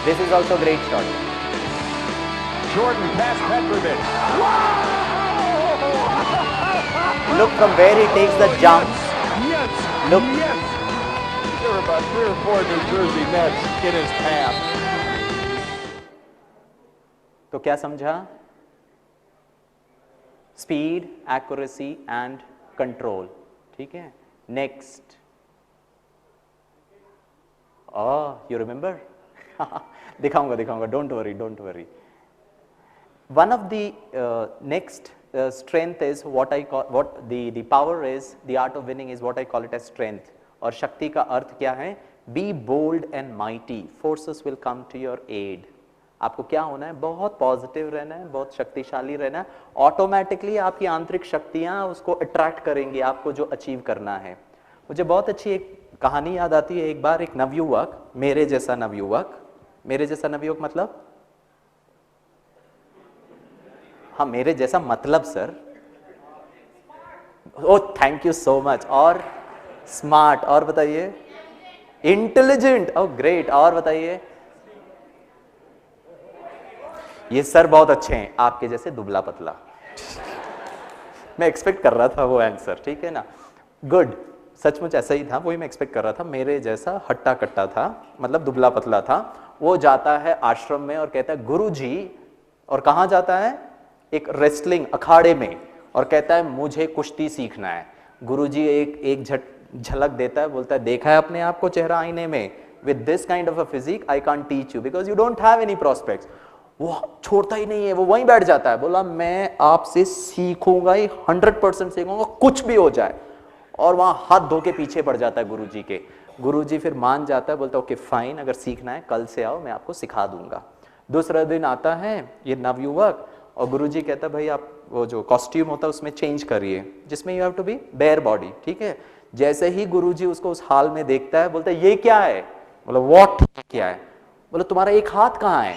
This is also a great shot. Jordan past Petrovic. Look from where he takes the jump. Yes. Look. Yes. There were about 3 or 4 New Jersey Nets in his path. तो क्या समझा? Speed, accuracy and control. ठीक है? Next. Oh, you remember? दिखाऊंगा. Don't worry. One of the next strength is what I call, what the power is, the art of winning is what I call it as strength. और शक्ति का अर्थ क्या है? Be bold and mighty. Forces will come to your aid. आपको क्या होना है? बहुत पॉजिटिव रहना है, बहुत शक्तिशाली रहना है. ऑटोमेटिकली आपकी आंतरिक शक्तियां उसको अट्रैक्ट करेंगी आपको जो अचीव करना है. मुझे बहुत अच्छी एक कहानी याद आती है. एक बार एक नवयुवक, मेरे जैसा नवयुवक मतलब, हाँ मेरे जैसा मतलब sir. Oh thank you so much. और स्मार्ट, और बताइए. Intelligent, oh great. और बताइए. ये सर बहुत अच्छे हैं, आपके जैसे दुबला पतला. मैं एक्सपेक्ट कर रहा था वो आंसर. ठीक है ना? गुड. सचमुच ऐसा ही था, वही मैं एक्सपेक्ट कर रहा था. मेरे जैसा हट्टा कट्टा था, मतलब दुबला पतला था. वो जाता है आश्रम में और कहता है गुरुजी, और कहाँ जाता है? एक रेसलिंग अखाड़े में, और कहता है मुझे कुश्ती सीखना है. गुरुजी एक झलक देता है, बोलता है देखा है अपने आप को चेहरा आईने में? With this kind of a physique I can't teach you because you don't have any prospects. वो छोड़ता ही नहीं है, वो वहीं बैठ जाता है. बोला मैं आपसे सीखूंगा ही, 100% सीखूंगा, कुछ भी हो जाए. और वहां हाथ धो के पीछे पड़ जाता है गुरुजी के. गुरुजी फिर मान जाता है, बोलता है ओके फाइन, अगर सीखना है कल से आओ, मैं आपको सिखा दूंगा. दूसरा दिन आता है ये नवयुवक, और गुरुजी कहता है भाई आप वो जो कॉस्ट्यूम होता है उसमें चेंज करिए, जिसमें you have to be bare body. ठीक है? जैसे ही गुरुजी उसको उस हाल में देखता है, बोलता है ये क्या है? बोला व्हाट क्या है? बोला तुम्हारा एक हाथ कहाँ है?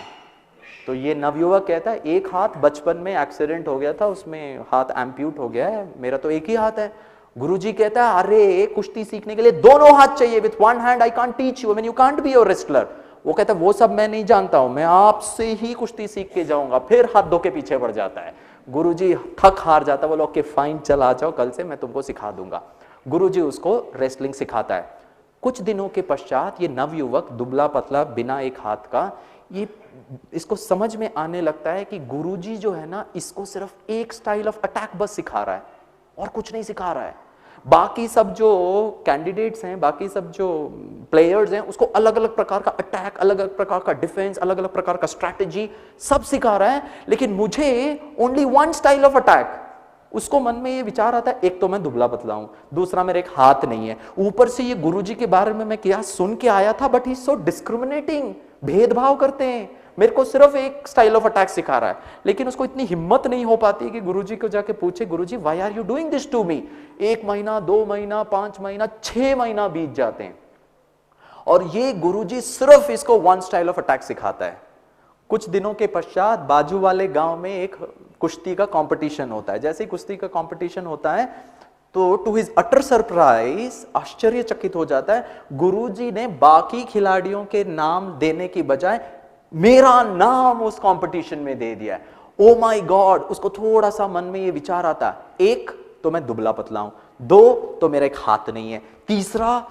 तो ये नवयुवक कहता है एक हाथ बचपन में एक्सीडेंट हो गया था, उसमें हाथ एम्प्यूट हो गया है, मेरा तो एक ही हाथ है. गुरुजी कहता है अरे कुश्ती सीखने के लिए दोनों हाथ चाहिए. With one hand I can't teach you, I mean you can't be your wrestler. वो कहता है वो सब मैं नहीं जानता हूं, मैं आपसे ही कुश्ती सीख के जाऊंगा. फिर हाथ धो के पीछे पड़ जाता है. गुरुजी थक हार जाता है, बोलो ओके फाइन चल आ जाओ, कल से मैं तुमको सिखा दूंगा. गुरुजी उसको रेसलिंग सिखाता है. कुछ दिनों के पश्चात ये नवयुवक दुबला पतला बिना एक हाथ का, ये इसको समझ में आने लगता है कि गुरुजी जो है ना, इसको सिर्फ एक स्टाइल ऑफ अटैक बस सिखा रहा है और कुछ नहीं सिखा रहा है। बाकी सब जो कैंडिडेट्स हैं, बाकी सब जो प्लेयर्स हैं, उसको अलग अलग प्रकार का अटैक, अलग अलग प्रकार का डिफेंस, अलग अलग प्रकार का स्ट्रैटेजी सब सिखा रहा है, लेकिन मुझे only one style of attack. उसको मन में ये विचार आता है, एक तो मैं दुबला पतला हूं, दूसरा मेरे एक हाथ नहीं है, ऊपर से ये गुरुजी के बारे में मैं क्या सुन के आया था, बट ही सो डिस्क्रिमिनेटिंग, भेदभाव करते हैं, मेरे को सिर्फ एक स्टाइल ऑफ अटैक सिखा रहा है। लेकिन उसको इतनी हिम्मत नहीं हो पाती कि गुरुजी को जाके पूछे, guruji why are you doing this to me. 1 महीना, 2 महीना, 5 महीना, 6 महीना बीत जाते हैं और ये गुरुजी सिर्फ इसको वन स्टाइल ऑफ अटैक सिखाता है। कुछ दिनों के पश्चात बाजू वाले गांव में एक कुश्ती का कंपटीशन होता है। जैसे ही कुश्ती का कंपटीशन होता है तो टू हिज अटर सरप्राइज, आश्चर्यचकित हो जाता है, गुरुजी ने बाकी खिलाड़ियों के नाम देने की बजाय मेरा नाम उस कंपटीशन में दे दिया है। ओ माय गॉड, उसको थोड़ा सा मन में ये विचार आता है, एक तो मैं दुबला पतला हूं, 2 तो मेरा एक हाथ नहीं है, तीसरा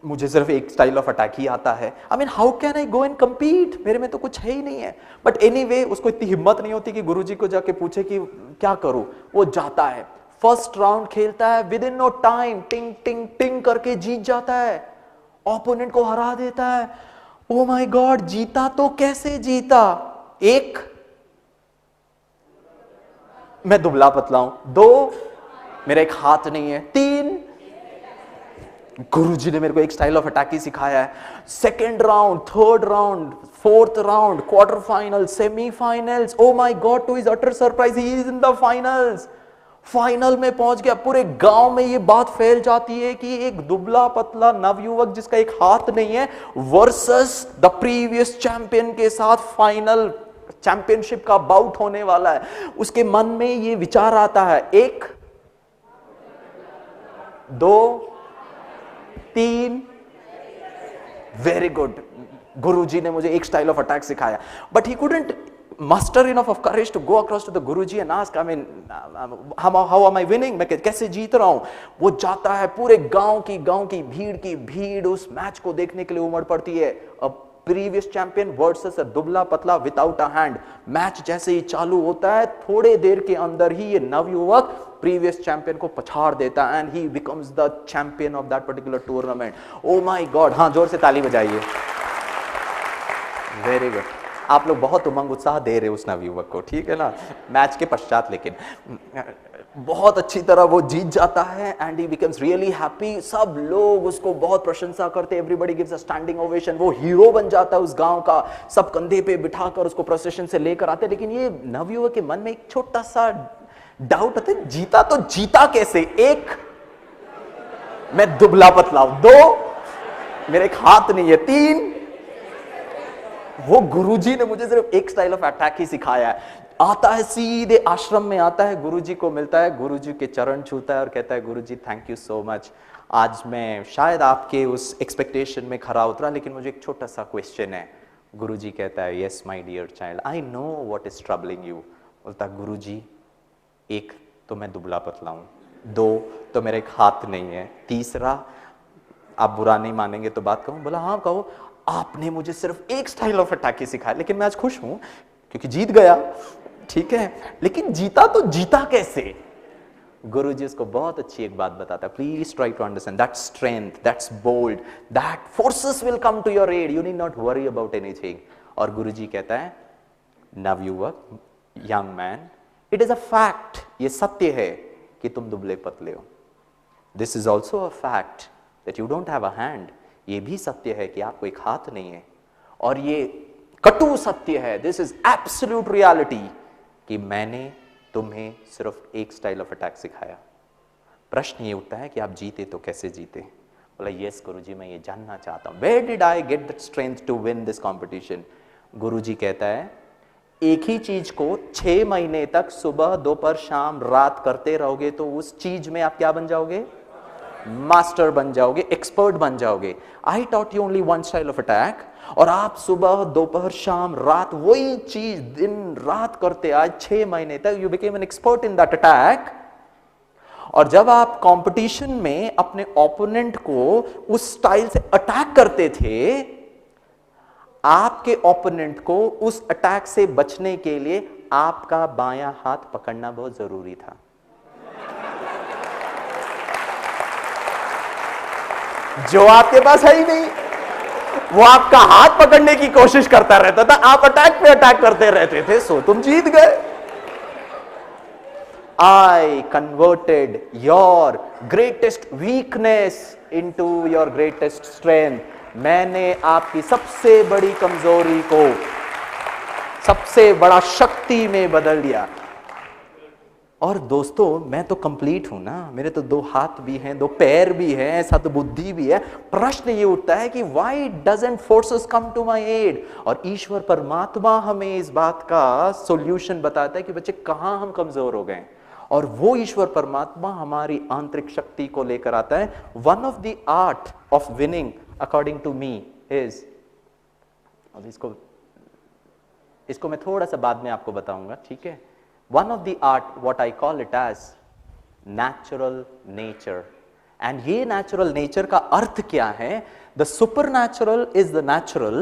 मुझे सिर्फ एक स्टाइल ऑफ अटैक ही आता है। I mean how can I go and compete, मेरे में तो कुछ है ही नहीं है। बट एनीवे, उसको इतनी हिम्मत नहीं होती कि गुरुजी को जाके पूछे कि क्या करूं। वो जाता है, फर्स्ट राउंड खेलता है, विद इन नो टाइम टिंग टिंग टिंग करके जीत जाता है, ओपोनेंट को हरा देता है। ओ माय गॉड, जीता तो कैसे जीता? 1 मैं दुबला पतला हूं, 2 मेरा एक हाथ नहीं है, 3 गुरुजी ने मेरे को एक स्टाइल ऑफ अटैक ही सिखाया है। Second round, third round, fourth round, quarter final, semifinals, oh my God, to his utter surprise he is in the finals. Final में पहुंच गया। पूरे गांव में ये बात फैल जाती है कि एक दुबला पतला नवयुवक जिसका एक हाथ नहीं है वर्सेस द प्रीवियस चैंपियन के साथ फाइनल चैंपियनशिप का बाउट होने वाला है। उसके मन में ये विचार आता है, 1 2 3, वेरी गुड, गुरुजी ने मुझे एक स्टाइल ऑफ अटैक सिखाया। But he couldn't muster enough of courage to go across to the Guruji and ask, I mean, how am I winning? मैं कैसे जीत रहा हूं? वो जाता है, पूरे गांव की भीड़ उस मैच को देखने के लिए उमड़ पड़ती है। अब प्रीवियस चैंपियन वर्सेस अ दुबला पतला विदाउट अ हैंड। मैच जैसे ही चालू होता है, थोड़े देर के अंदर ही ये नवयुवक प्रीवियस चैंपियन को पछाड़ देता है and he becomes the champion of that particular tournament. O my God, हाँ जोर से ताली बजाइए। वेरी गुड, आप लोग बहुत उमंग उत्साह दे रहे हो उस नवयुवक को, ठीक है ना, मैच के पश्चात। लेकिन बहुत अच्छी तरह वो जीत जाता है and he becomes really happy. सब लोग उसको बहुत प्रशंसा करते, everybody gives a standing ovation. वो हीरो बन जाता है उस गांव का, सब कंधे पे बिठाकर उसको प्रोसेशन से लेकर आते। लेकिन ये नवयुवक के मन में एक छोटा सा डाउट आता है, जीता तो जीता कैसे? 1 मैं दुबला पतला हूं, 2 मेरे एक हाथ नहीं है, 3 वो गुरुजी ने मुझे सिर्फ एक स्टाइल ऑफ अटैक ही सिखाया है। आता है, सीधे आश्रम में आता है, गुरुजी को मिलता है, गुरुजी के चरण छूता है और कहता है, गुरुजी थैंक यू सो मच, आज मैं शायद आपके उस एक्सपेक्टेशन में खरा उतरा, लेकिन मुझे एक छोटा सा क्वेश्चन है। गुरुजी कहता है, yes my dear child, I know what is troubling you. बोलता, गुरुजी 1 तो मैं दुबला पतला हूं, 2 तो मेरा एक हाथ नहीं है, तीसरा आप बुरा नहीं मानेंगे तो बात कहूं। बोला, हाँ कहो। आपने मुझे सिर्फ एक स्टाइल ऑफ अटैक ही सिखाया, लेकिन मैं आज खुश हूं क्योंकि जीत गया, ठीक है, लेकिन जीता तो जीता कैसे? गुरुजी उसको बहुत अच्छी एक बात बताता है, please try to understand that strength, that's bold, that forces will come to your aid, you need not worry about anything. और गुरुजी कहता है, नवयुवक, young man, it is a fact, ये सत्य है कि तुम दुबले पतले हो। This is also a fact that you don't have a hand, ये भी सत्य है कि आपको एक हाथ नहीं है। और ये कटु सत्य है, दिस इज एब्सोल्यूट रियलिटी, कि मैंने तुम्हें सिर्फ एक स्टाइल ऑफ अटैक सिखाया। प्रश्न ये उठता है कि आप जीते तो कैसे जीते? बोला, यस गुरुजी, मैं ये जानना चाहता हूं, where did I get that strength to win this competition? गुरुजी कहता है, एक ही चीज को 6 महीने तक सुबह दोपहर शाम रात करते रहोगे तो उस चीज में आप क्या बन जाओगे? मास्टर बन जाओगे, एक्सपर्ट बन जाओगे। I taught you only one style of attack, और आप सुबह दोपहर शाम रात वही चीज दिन रात करते आज 6 महीने तक, you became an expert in that attack. और जब आप कंपटीशन में अपने ओपोनेंट को उस स्टाइल से अटैक करते थे, आपके ओपोनेंट को उस अटैक से बचने के लिए आपका बायां हाथ पकड़ना बहुत जरूरी था। जो आपके पास है ही नहीं, वो आपका हाथ पकड़ने की कोशिश करता रहता था, आप अटैक पे अटैक करते रहते थे, सो तुम जीत गए। I converted your greatest weakness into your greatest strength। मैंने आपकी सबसे बड़ी कमजोरी को सबसे बड़ा शक्ति में बदल दिया। और दोस्तों, मैं तो कंप्लीट हूं ना, मेरे तो 2 हाथ भी हैं, 2 पैर भी हैं, सद्बुद्धि भी है। प्रश्न ये उठता है कि why doesn't forces come to my aid? और ईश्वर परमात्मा हमें इस बात का सॉल्यूशन बताता है कि बच्चे कहां हम कमजोर हो गए, और वो ईश्वर परमात्मा हमारी आंतरिक शक्ति को लेकर आता है। One of the art of winning according to me is, इसको मैं थोड़ा सा बाद में आपको बताऊंगा, ठीक है। One of the art, what I call it as natural nature, and ये natural nature का अर्थ क्या है? The supernatural is the natural,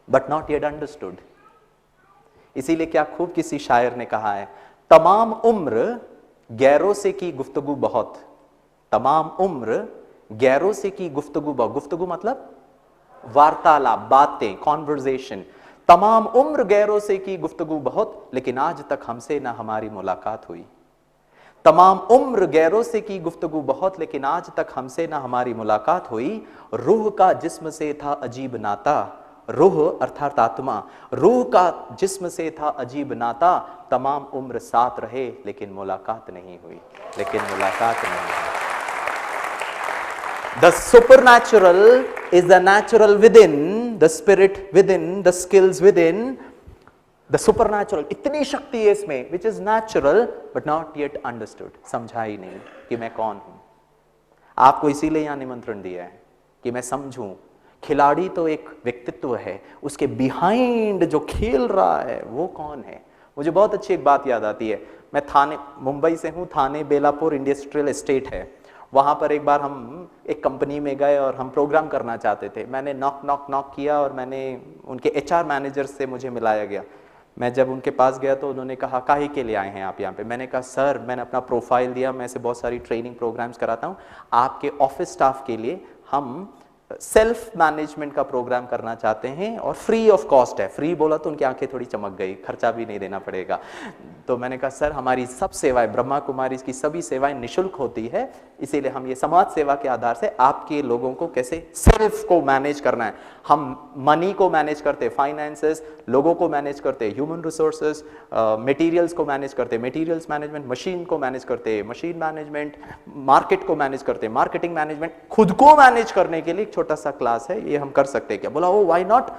but not yet understood। इसीलिए क्या खूब किसी शायर ने कहा है, तमाम उम्र गैरों से की गुफ्तगू बहुत, तमाम उम्र गैरों से की गुफ्तगू बहुत। गुफ्तगू मतलब वार्तालाप, बातें, कॉन्वर्जेशन। तमाम उम्र गैरों से की गुफ्तगू बहुत, लेकिन आज तक हमसे ना हमारी मुलाकात हुई। तमाम उम्र गैरों से की गुफ्तगू बहुत, लेकिन आज तक हमसे ना हमारी मुलाकात हुई। रूह का जिस्म से था अजीब नाता, रूह अर्थात आत्मा, रूह का जिस्म से था अजीब नाता। तमाम उम्र साथ रहे लेकिन मुलाकात नहीं हुई, लेकिन मुलाकात नहीं हुई। The supernatural is the natural within, the spirit within, the skills within, the supernatural। इतनी शक्ति है इसमें, which is natural but not yet understood। समझा ही नहीं कि मैं कौन हूं। आपको इसीलिए यहां निमंत्रण दिया है कि मैं समझूं। खिलाड़ी तो एक व्यक्तित्व है, उसके बिहाइंड जो खेल रहा है वो कौन है। मुझे बहुत अच्छी एक बात याद आती है। मैं थाने, मुंबई से हूं, थाने बेलापुर इंडस्ट्रियल एस्टेट है, वहाँ पर एक बार हम एक कंपनी में गए और हम प्रोग्राम करना चाहते थे। मैंने नॉक किया और मैंने उनके HR मैनेजर से मुझे मिलाया गया। मैं जब उनके पास गया तो उन्होंने कहा, काहे के लिए आए हैं आप यहाँ पे? मैंने कहा, सर मैंने अपना प्रोफाइल दिया, मैं ऐसे बहुत सारी ट्रेनिंग प्रोग्राम्स कराता हूँ, आपके ऑफिस स्टाफ के लिए हम सेल्फ मैनेजमेंट का प्रोग्राम करना चाहते हैं और फ्री ऑफ कॉस्ट है। फ्री बोला तो उनकी आंखें थोड़ी चमक गई, खर्चा भी नहीं देना पड़ेगा। तो मैंने कहा, सर हमारी सब सेवाएं, ब्रह्मा कुमारी की सभी सेवाएं निशुल्क होती है, इसीलिए हम ये समाज सेवा के आधार से आपके लोगों को कैसे सेल्फ को मैनेज करना है। हम मनी को मैनेज करते, फाइनेंसेस, लोगों को मैनेज करते, ह्यूमन रिसोर्सेज, मटेरियल्स को मैनेज करते, मटेरियल्स मैनेजमेंट, मशीन को मैनेज करते, मशीन मैनेजमेंट, मार्केट को मैनेज करते, मार्केटिंग मैनेजमेंट, खुद को मैनेज करने के लिए छोटा सा क्लास है, ये हम कर सकते हैं क्या? बोला, ओ व्हाई नॉट,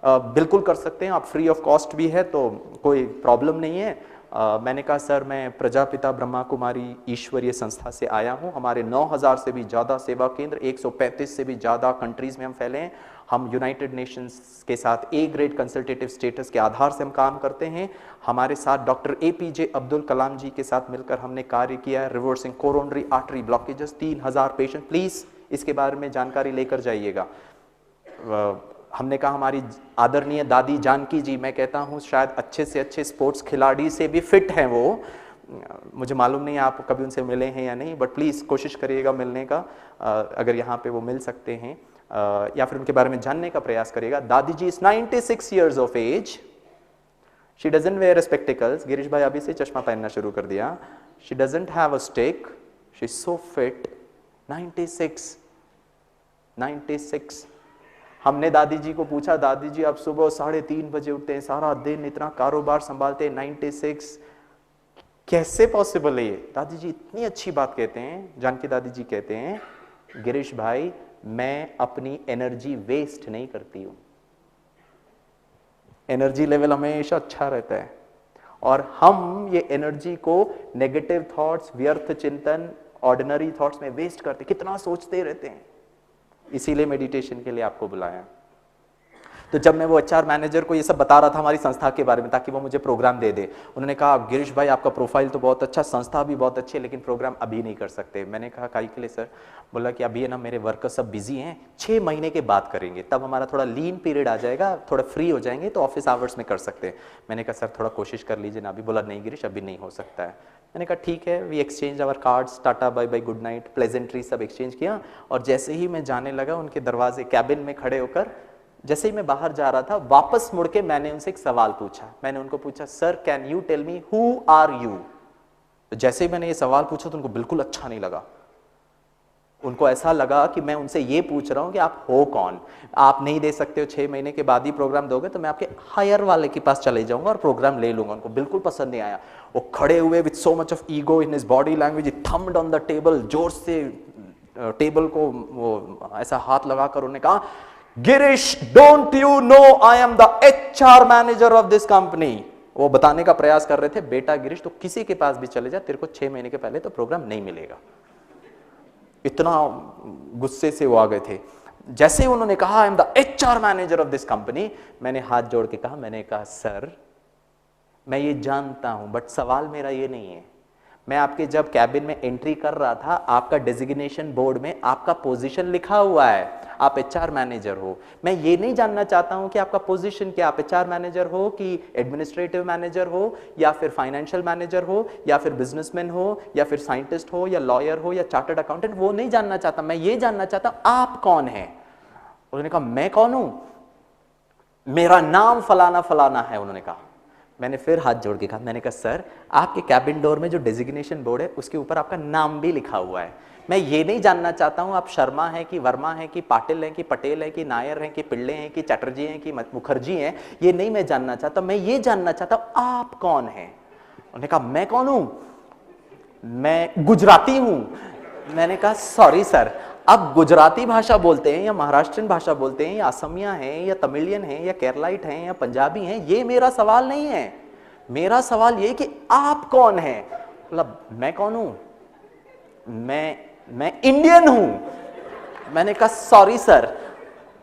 बिल्कुल कर सकते हैं आप, फ्री ऑफ कॉस्ट भी है तो कोई प्रॉब्लम नहीं है। मैंने कहा, सर मैं प्रजापिता ब्रह्मा कुमारी ईश्वरीय संस्था से आया हूं, हमारे 9000 से भी ज्यादा सेवा केंद्र, 135 से भी ज्यादा कंट्रीज में हम फैले हैं। हम यूनाइटेड नेशंस के साथ A ग्रेड कंसल्टेटिव स्टेटस के आधार से हम काम करते हैं। हमारे साथ डॉक्टर APJ अब्दुल कलाम जी के साथ मिलकर हमने कार्य किया है, reversing coronary artery blockages, 3000 patient, please इसके बारे में जानकारी लेकर जाइएगा। हमने कहा, हमारी आदरणीय दादी जानकी जी, मैं कहता हूं शायद अच्छे से अच्छे स्पोर्ट्स खिलाड़ी से भी फिट हैं वो, मुझे मालूम नहीं आप कभी उनसे मिले हैं या नहीं, बट प्लीज कोशिश करिएगा मिलने का, अगर यहाँ पे वो मिल सकते हैं, या फिर उनके बारे में जानने का प्रयास करिएगा। दादी जी is 96 years of age, she doesn't wear spectacles, Girish भाई अभी से चश्मा पहनना शुरू कर दिया, she doesn't have a stick, she is so fit, 96। हमने दादी जी को पूछा, दादी जी आप सुबह 3:30 बजे उठते हैं, सारा दिन इतना कारोबार संभालते हैं, 96 कैसे पॉसिबल है ये? दादी जी इतनी अच्छी बात कहते हैं, जानकी दादी जी कहते हैं, गिरीश भाई मैं अपनी एनर्जी वेस्ट नहीं करती हूं, एनर्जी लेवल हमेशा अच्छा रहता है, और हम ये एनर्जी को नेगेटिव थॉट्स, व्यर्थ चिंतन, ऑर्डिनरी थॉट्स में वेस्ट करते, कितना सोचते रहते हैं। इसीलिए मेडिटेशन के लिए आपको बुलाया। तो जब मैं वो एचआर मैनेजर को ये सब बता रहा था हमारी संस्था के बारे में ताकि वो मुझे प्रोग्राम दे दे, उन्होंने कहा गिरीश भाई आपका प्रोफाइल तो बहुत अच्छा, संस्था भी बहुत अच्छी है, लेकिन प्रोग्राम अभी नहीं कर सकते। मैंने कहा काहे के लिए सर? बोला कि अभी है ना मेरे वर्कर सब बिजी हैं, 6 महीने के बाद करेंगे, तब हमारा थोड़ा लीन पीरियड आ जाएगा, थोड़ा फ्री हो जाएंगे तो ऑफिस आवर्स में कर सकते हैं। मैंने कहा सर थोड़ा कोशिश कर लीजिए ना अभी। बोला नहीं गिरीश अभी नहीं हो सकता है। मैंने कहा ठीक है, we exchange our cards, tata bye bye good night, pleasantry सब एक्सचेंज किया। और जैसे ही मैं जाने लगा उनके दरवाजे कैबिन में खड़े होकर, जैसे ही मैं बाहर जा रहा था वापस मुड़ के मैंने उनसे एक सवाल पूछा। मैंने उनको पूछा sir can you tell me who are you? तो जैसे ही मैंने ये सवाल पूछा तो उनको बिल्कुल अच्छा नहीं लगा। उनको ऐसा लगा कि मैं उनसे ये पूछ रहा हूं कि आप हो कौन, आप नहीं दे सकते हो, 6 महीने के बाद ही प्रोग्राम दोगे तो मैं आपके हायर वाले के पास चले जाऊंगा और प्रोग्राम ले लूंगा। उनको बिल्कुल पसंद नहीं आया। वो खड़े हुए with so much of ego in his body language, thumbed on the table, जोर से टेबल को वो ऐसा हाथ लगाकर उन्होंने कहा Girish don't you know I am the HR manager of this company. वो बताने का प्रयास कर रहे थे बेटा गिरीश तो किसी के पास भी चले जा, तेरे को 6 महीने के पहले तो प्रोग्राम नहीं मिलेगा। इतना गुस्से से वो आ गए थे। जैसे उन्होंने कहा I am the HR manager of this company, मैंने हाथ जोड़ के कहा, मैंने कहा सर मैं ये जानता हूं बट सवाल मेरा ये नहीं है। मैं आपके जब कैबिन में एंट्री कर रहा था आपका डेजिग्नेशन बोर्ड में आपका पोजीशन लिखा हुआ है, आप एचआर मैनेजर हो। मैं ये नहीं जानना चाहता हूं कि आपका पोजीशन क्या, आप एचआर मैनेजर हो कि एडमिनिस्ट्रेटिव मैनेजर हो या फिर फाइनेंशियल मैनेजर हो या फिर बिजनेसमैन हो या फिर साइंटिस्ट हो या लॉयर हो या चार्टर्ड अकाउंटेंट, वो नहीं जानना चाहता। मैं ये जानना चाहता हूं आप कौन है। उन्होंने कहा मैं कौन हूं? मेरा नाम फलाना फलाना है। उन्होंने कहा, मैंने फिर हाथ जोड़ के कहा, मैंने कहा सर आपके कैबिन डोर में जो डेजिग्नेशन बोर्ड है उसके ऊपर आपका नाम भी लिखा हुआ है। मैं ये नहीं जानना चाहता हूं आप शर्मा हैं कि वर्मा हैं कि पाटिल हैं कि पटेल हैं कि नायर हैं कि पिल्ले हैं कि चटर्जी हैं कि मुखर्जी हैं, ये नहीं मैं जानना चाहता। मैं ये जानना चाहता हूं आप कौन हैं। उन्होंने कहा मैं कौन हूं? मैं गुजराती हूं। मैंने कहा सॉरी सर, आप गुजराती भाषा बोलते हैं या महाराष्ट्रियन भाषा बोलते हैं या असमिया हैं या तमिलियन हैं या केरलाइट हैं या पंजाबी हैं, ये मेरा सवाल नहीं है। मेरा सवाल ये कि आप कौन हैं। मतलब मैं कौन हूं? मैं इंडियन हूं। मैंने कहा सॉरी सर,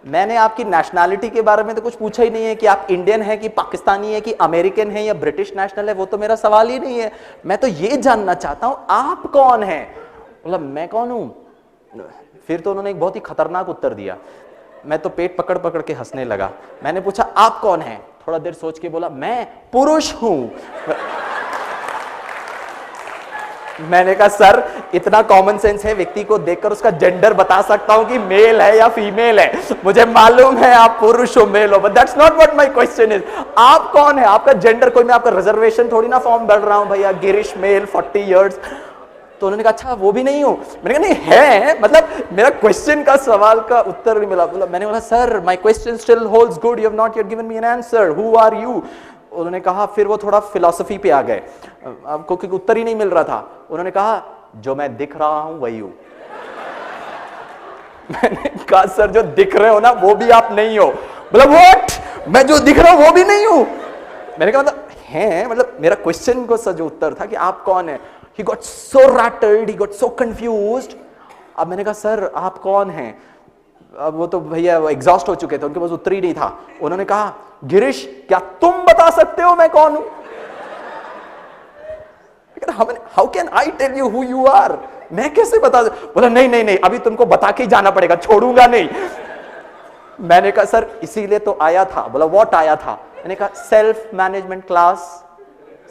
मैंने आपकी नेशनैलिटी के बारे में तो कुछ पूछा ही नहीं है कि आप इंडियन है कि पाकिस्तानी है कि अमेरिकन है या ब्रिटिश नेशनल है, वो तो मेरा सवाल ही नहीं है। मैं तो ये जानना चाहता हूं आप कौन है। मतलब मैं कौन हूं? फिर तो उन्होंने एक बहुत ही खतरनाक उत्तर दिया। मैं तो पेट पकड़ पकड़ के हंसने लगा। मैंने पूछा आप कौन है? थोड़ा देर सोच के बोला मैं पुरुष हूं। मैंने कहा सर इतना कॉमन सेंस है, व्यक्ति को देखकर उसका जेंडर बता सकता हूं कि मेल है या फीमेल है। मुझे मालूम है आप पुरुष हो मेल हो, but that's not what my question is. आप कौन है? आपका जेंडर कोई मैं आपका रिजर्वेशन थोड़ी ना फॉर्म भर रहा हूं भैया, गिरीश मेल 40 इयर्स। तो उन्होंने कहा अच्छा वो भी नहीं हो। मैंने कहा नहीं है, मतलब मेरा क्वेश्चन का सवाल का उत्तर नहीं मिला। मैंने बोला sir my question still holds good, you have not yet given me an answer, who are you. उन्होंने कहा, फिर वो थोड़ा फिलॉसफी पे आ गए, आपको क्योंकि उत्तर ही नहीं मिल रहा था। उन्होंने कहा जो मैं दिख रहा हूं वही हूं। मैंने कहा सर जो दिख रहे हो ना वो भी आप नहीं हो। बोला व्हाट, मैं जो दिख रहा हूं वो भी नहीं हूं। मैंने कहा मतलब है, मतलब मेरा क्वेश्चन को जो उत्तर था कि आप कौन है। He got so rattled, he got so confused. अब मैंने कहा सर आप कौन हैं। अब वो तो भैया एग्जॉस्ट हो चुके थे, उनके पास उत्तर ही नहीं था। उन्होंने कहा गिरीश क्या तुम बता सकते हो मैं कौन हूं। How can I tell you who you are, मैं कैसे बता। बोला नहीं नहीं नहीं अभी तुमको बता के ही जाना पड़ेगा, छोड़ूंगा नहीं। मैंने कहा सर इसीलिए तो आया था। बोला व्हाट आया था। मैंने कहा सेल्फ मैनेजमेंट क्लास।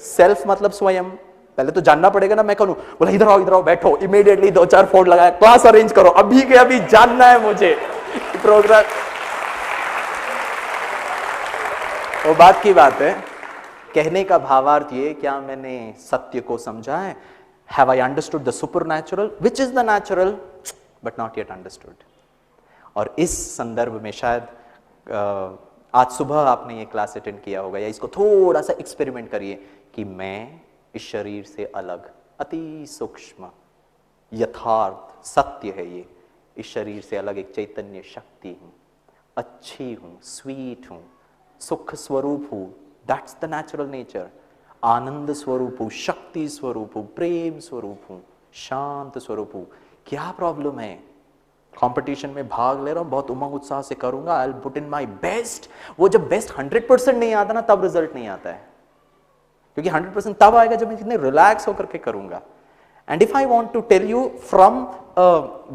सेल्फ मतलब स्वयं, पहले तो जानना पड़ेगा ना मैं कौन हूं। बोला इधर आओ बैठो। इमीडिएटली 2-4 फोन लगाया, क्लास अरेंज करो, अभी के अभी जानना है मुझे प्रोग्राम। वो बात की बात है, कहने का भावार्थ ये, क्या मैंने सत्य को समझा है। Have I understood the supernatural which is the natural but not yet understood. और इस संदर्भ में शायद आज सुबह आपने ये क्लास अटेंड किया होगा, या इसको थोड़ा सा एक्सपेरिमेंट करिए कि मैं इस शरीर से अलग, अति सूक्ष्म यथार्थ सत्य है ये, इस शरीर से अलग एक चैतन्य शक्ति हूं, अच्छी हूं, स्वीट हूं, सुख स्वरूप हूं, दैट्स द नेचुरल नेचर। आनंद स्वरूप हूं, शक्ति स्वरूप हूं, प्रेम स्वरूप हूं, शांत स्वरूप हूं। क्या प्रॉब्लम है? कंपटीशन में भाग ले रहा हूं, बहुत उमंग उत्साह से करूंगा, I will put in my best. वो जब बेस्ट 100% नहीं आता ना, तब रिजल्ट नहीं आता है, क्योंकि 100% तब आएगा जब मैं कितने रिलैक्स होकर के करूंगा। And if I want to tell you from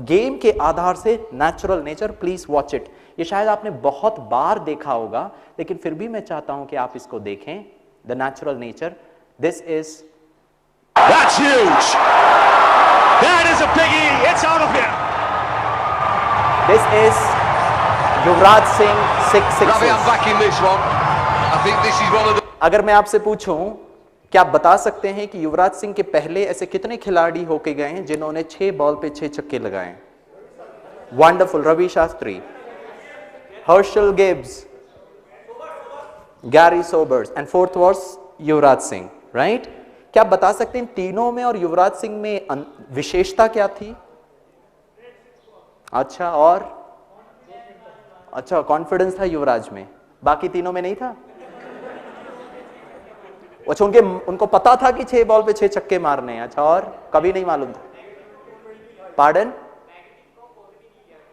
game के आधार से natural nature, please watch it. ये शायद आपने बहुत बार देखा होगा, लेकिन फिर भी मैं चाहता हूं कि आप इसको देखें। The natural nature, this is That's huge. That is a biggie. It's out of here. This is Yuvraj Singh 6 Ravi, I'm sixes। backing this one. I think this is one of the अगर मैं आपसे पूछूं, क्या आप बता सकते हैं कि युवराज सिंह के पहले ऐसे कितने खिलाड़ी होके गए हैं जिन्होंने 6 बॉल पे 6 छक्के लगाए? Wonderful, Ravi Shastri, Herschelle Gibbs, Garry Sobers, and fourth was Yuvraj Singh, right? क्या आप बता सकते हैं तीनों में और युवराज सिंह में विशेषता क्या थी? अच्छा, और अच्छा, कॉन्फिडेंस था युवराज में, बाकी तीनों में नहीं था। अच्छा, उनको पता था कि 6 बॉल पे 6 छक्के मारने हैं। अच्छा, और कभी नहीं मालूम था? पार्डन?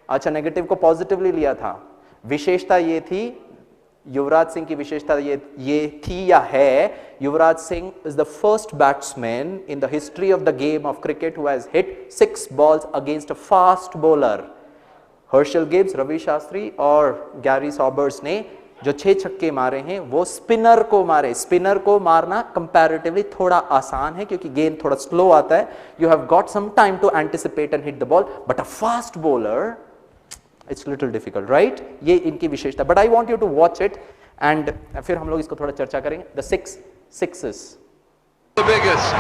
अच्छा, नेगेटिव को पॉजिटिवली लिया था। विशेषता ये थी, युवराज सिंह की विशेषता ये थी या है, Yuvraj Singh is the first batsman in the history of the game of cricket who has hit 6 balls against a fast bowler. Herschelle Gibbs, Ravi Shastri और गैरी सॉबर्स ने जो 6 छक्के मारे हैं वो स्पिनर को मारे। स्पिनर को मारना कंपैरेटिवली थोड़ा आसान है क्योंकि गेंद थोड़ा स्लो आता है, you have got some time to anticipate and hit the ball, but a fast bowler it's little difficult, right? ये इनकी विशेषता, but I want you to watch it and फिर हम लोग इसको थोड़ा चर्चा करेंगे। The 6 sixes, biggest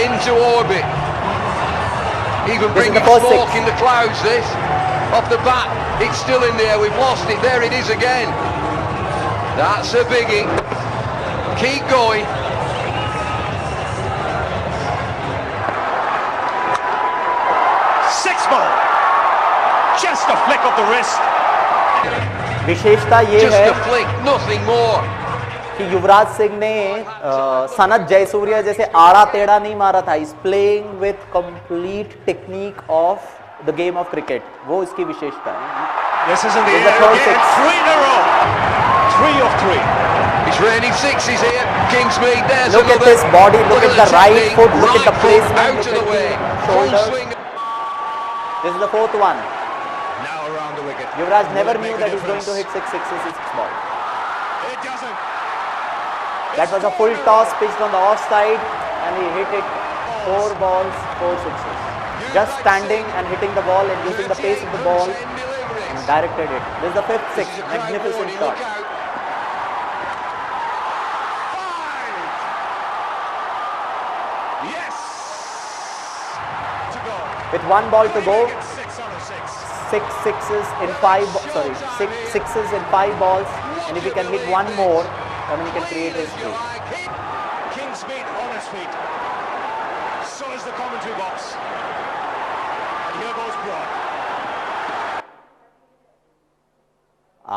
into orbit. Even This is bringing the first smoke six. in the clouds. This off the bat, it's still in there. We've lost it. There it is again. That's a biggie. Keep going. Six ball. Just a flick of the wrist. विशेषता ये Just है a flick, nothing more. कि युवराज सिंह ने सनत जयसूर्या जैसे आड़ा टेढ़ा नहीं मारा था। Is playing with complete technique of the game of cricket, वो इसकी विशेषता है। This is in the It's the air third again. six. 3 in a row. 3 of 3. It's raining sixes here. Kingsmead, there's Look at another. this body, look at the right technique, foot, look at the right foot placement, out look of the at way. the Full shoulders. swing. This is the fourth one. Now around the wicket. Yuvraj Will never it knew make a that he's going to difference? hit 6 sixes, 6 ball. It doesn't. That was a full toss pitched on the offside and he hit it 4 balls, 4 sixes. Just standing and hitting the ball and using the pace of the ball and directed it. This is the 5th six, magnificent shot. Yes. To go. With 1 ball to go, It's 6 on a 6. 6 sixes in 5, sorry, 6 sixes in 5 balls, and if he can hit 1 more, I mean he can create history. Kingsmead on his feet. So is the commentary box. And here goes Broad.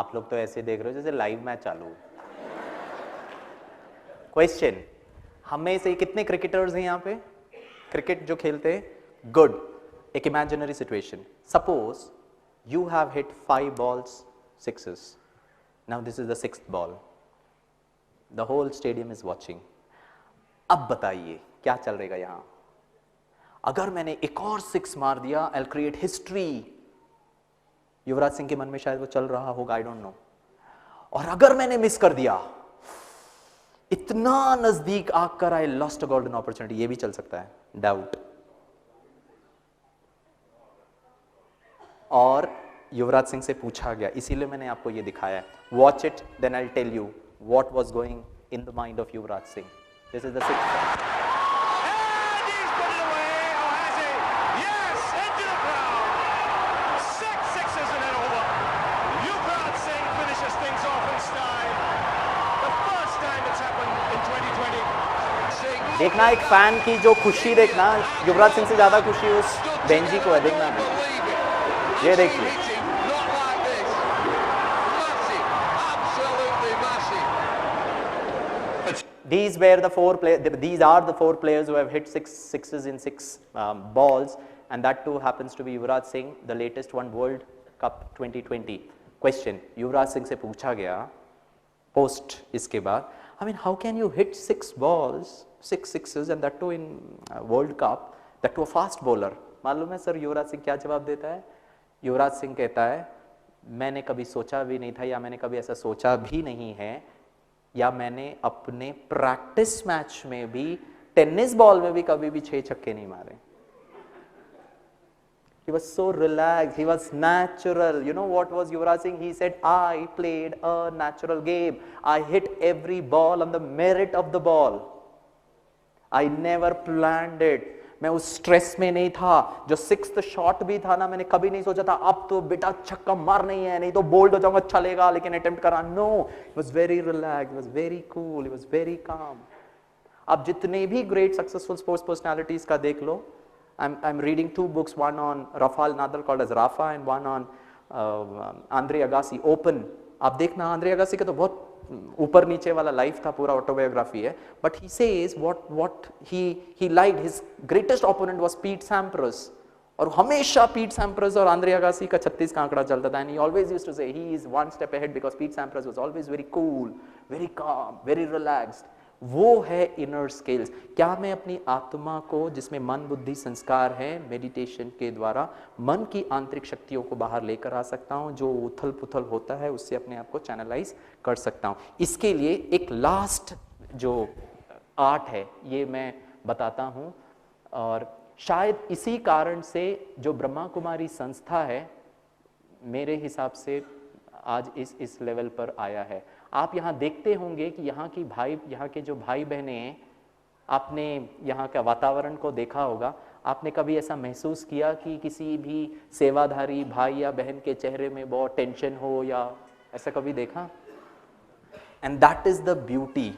आप लोग तो ऐसे देख रहे हो जैसे live match चालू। Question, हमें से कितने क्रिकेटर्स हैं यहाँ पे क्रिकेट जो खेलते हैं? गुड। एक imaginary situation, suppose you have hit 5 balls 6s. Now this is the 6th ball. The whole stadium is watching. अब बताइए क्या चल रहेगा यहां? अगर मैंने एक और 6 मार दिया, I will create history. Yuvraj Singh के मन में शायद वो चल रहा होगा, आई डोंट नो। और अगर मैंने मिस कर दिया, इतना नजदीक आकर I lost a golden opportunity, ये भी चल सकता है, डाउट। और युवराज सिंह से पूछा गया, इसीलिए मैंने आपको ये दिखाया है। Watch it, then I will tell you what was going in the mind of Yuvraj Singh. This is the 6th. And he's put it away, or has he? Yes, into the crowd. 6 sixes and an over. Yuvraj Singh finishes things off in style. The first time it's happened in 2020. Singh. देखना एक fan की जो खुशी, देखना युवराज सिंह से ज्यादा खुशी उस बेंजी को है, देखना ये देखिए. Not like this. Massive, absolutely massive. These are the 4 players who have hit 6 sixes in 6 balls. and that too happens to be Yuvraj Singh, the latest one, World Cup 2020. Question, Yuvraj Singh से पूछा गया post इसके बाद, I mean, how can you hit 6 balls, 6 sixes and that too in World Cup, that too a fast bowler? मालूम है sir Yuvraj Singh क्या जवाब देता है? युवराज सिंह कहता है, मैंने कभी सोचा भी नहीं था, या मैंने कभी ऐसा सोचा भी नहीं है, या मैंने अपने प्रैक्टिस मैच में भी, टेनिस बॉल में भी कभी भी 6 छक्के नहीं मारे. He was so relaxed, he was natural. You know what was Yuvraj Singh? He said, I played a natural game. I hit every ball on the merit of the ball. I never planned it. मैं उस stress में नहीं था. जो 6th shot भी था ना, मैंने कभी नहीं सोचा था अब तो बेटा छक्का मार नहीं है, नहीं तो बोल्ड हो जाऊंगा, चलेगा, लेकिन अटेम्प्ट करा. No, he was very relaxed, he was very cool, he was very calm. आप जितने भी ग्रेट सक्सेसफुल स्पोर्ट्स पर्सनालिटीज का देख लो, I'm reading 2 books, one on Rafael Nadal called as Rafa and one on Andre Agassi, Open. आप देखना Andre Agassi का तो बहुत ऊपर नीचे वाला लाइफ था, पूरा ऑटोबायोग्राफी है. But he says what he liked, his greatest opponent was Pete Sampras. और हमेशा पीट सैम्प्रस और आंद्रे अगासी का 36 का आंकड़ा चलता था. And he always used to say he is one step ahead because Pete Sampras was always very cool, very calm, very relaxed. वो है इनर स्किल्स. क्या मैं अपनी आत्मा को, जिसमें मन बुद्धि संस्कार है, मेडिटेशन के द्वारा मन की आंतरिक शक्तियों को बाहर लेकर आ सकता हूं, जो उथल पुथल होता है उससे अपने आप को चैनलाइज कर सकता हूं. इसके लिए एक लास्ट जो आर्ट है ये मैं बताता हूं, और शायद इसी कारण से जो ब्रह्मा कुमारी संस्था है मेरे हिसाब से आज इस लेवल पर आया है. आप यहाँ देखते होंगे कि यहाँ के जो भाई बहनें हैं, आपने यहाँ का वातावरण को देखा होगा. आपने कभी ऐसा महसूस किया कि किसी भी सेवाधारी भाई या बहन के चेहरे में बहुत टेंशन हो, या ऐसा कभी देखा? And that is the beauty.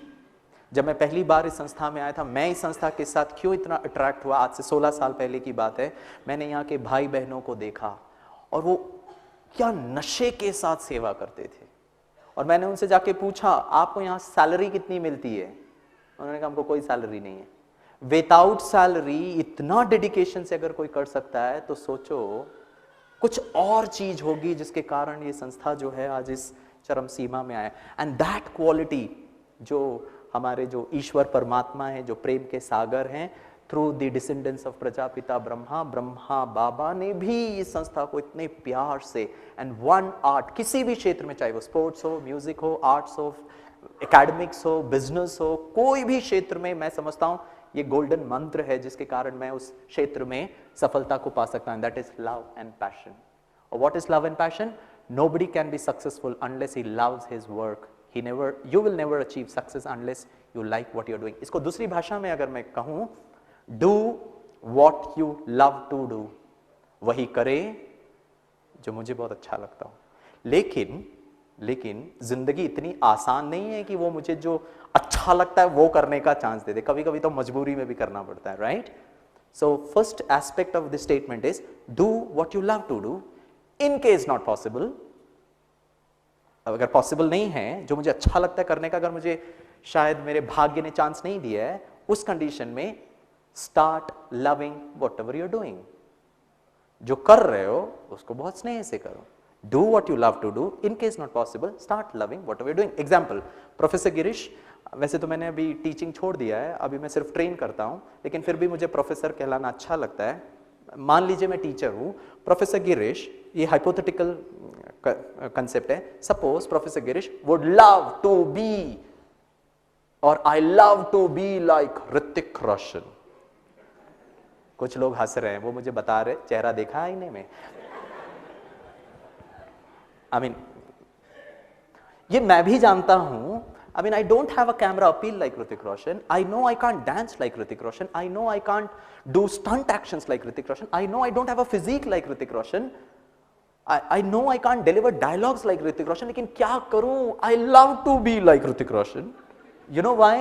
जब मैं पहली बार इस संस्था में आया था, मैं इस संस्था के साथ क्यों इतना अट्रैक्ट हुआ, आज से 16 साल पहले की बात है. मैंने यहाँ के भाई बहनों को देखा और वो क्या नशे के साथ सेवा करते थे. और मैंने उनसे जाके पूछा, आपको यहाँ सैलरी कितनी मिलती है? उन्होंने कहा हमको कोई सैलरी नहीं है. विदाउट सैलरी इतना डेडिकेशन से अगर कोई कर सकता है तो सोचो कुछ और चीज होगी जिसके कारण ये संस्था जो है आज इस चरम सीमा में आया. एंड दैट क्वालिटी जो हमारे जो ईश्वर परमात्मा है, जो प्रेम के सागर हैं, through the descendants of Prajapita Brahma Baba ने भी इस संस्था को इतने प्यार से, एंड वन आर्ट, किसी भी क्षेत्र में, चाहे वो स्पोर्ट्स हो, म्यूजिक हो, आर्ट्स हो, एकेडमिक्स हो, बिजनेस हो, कोई भी क्षेत्र में, मैं समझता हूं ये गोल्डन मंत्र है जिसके कारण मैं उस क्षेत्र में सफलता को पा सकता हूं. That is love and passion. और what is love and passion? Nobody can be successful unless he loves his work. You will never achieve success unless you like what you're doing. इसको दूसरी भाषा में अगर मैं कहूं, do what you love to do. वही करे जो मुझे बहुत अच्छा लगता हो. लेकिन जिंदगी इतनी आसान नहीं है कि वो मुझे जो अच्छा लगता है वो करने का चांस दे दे. कभी कभी तो मजबूरी में भी करना पड़ता है, right? So first aspect of this statement is do what you love to do. In case not possible, अगर पॉसिबल नहीं है, जो मुझे अच्छा लगता है करने का, अगर मुझे शायद मेरे भाग्य ने चांस नहीं दिया है, उस कंडीशन में start loving whatever you are doing. जो कर रहे हो उसको बहुत स्नेह से करो. Do what you love to do. In case not possible, start loving whatever you are doing. Example, professor Girish, वैसे तो मैंने अभी टीचिंग छोड़ दिया है, अभी मैं सिर्फ ट्रेन करता हूं, लेकिन फिर भी मुझे प्रोफेसर कहलाना अच्छा लगता है. मान लीजिए मैं टीचर हूं, प्रोफेसर गिरीश, ये हाइपोथेटिकल कंसेप्ट है. Suppose professor Girish would love to be, और I love to be like Hrithik Roshan. कुछ लोग हंस रहे हैं, वो मुझे बता रहे, चेहरा देखा आईने में. I mean, ये मैं भी जानता हूं. I mean, I don't have a camera appeal like Hrithik Roshan. I know I can't dance like Hrithik Roshan. I know I can't do stunt actions like Hrithik Roshan. I know I don't have a physique like Hrithik Roshan. I know I can't deliver dialogues like Hrithik Roshan. लेकिन क्या करूं? I love to be like Hrithik Roshan. You know why?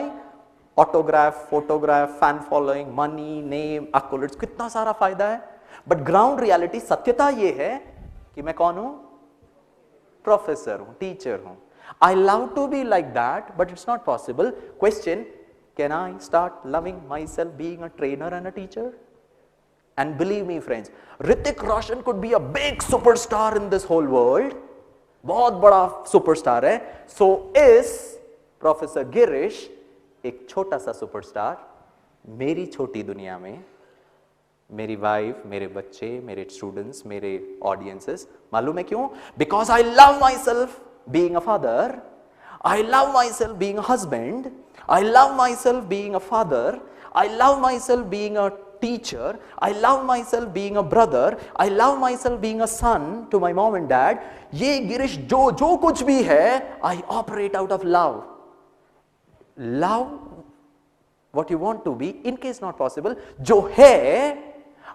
Autograph, photograph, fan following, money, name, accolades, कितना सारा फायदा है. But ground reality, सत्यता ये है कि मैं कौन हूं? प्रोफेसर हूं, टीचर हूं. I love to be like that, but it's not possible. Question, can I start loving myself being a trainer and a teacher? And believe me friends, Hrithik Roshan could be a big superstar in this whole world. बहुत बड़ा superstar है. So is Professor Girish एक छोटा सा superstar मेरी छोटी दुनिया में. मेरी वाइफ, मेरे बच्चे, मेरे स्टूडेंट्स, मेरे ऑडियंसेस. मालूम है क्यों? Because I love myself being a father. I love myself being a husband. I love myself being a father. I love myself being a teacher. I love myself being a brother. I love myself being a son to my mom and dad. ये गिरीश जो कुछ भी है, I operate out of love. Love what you want to be, in case not possible. जो है,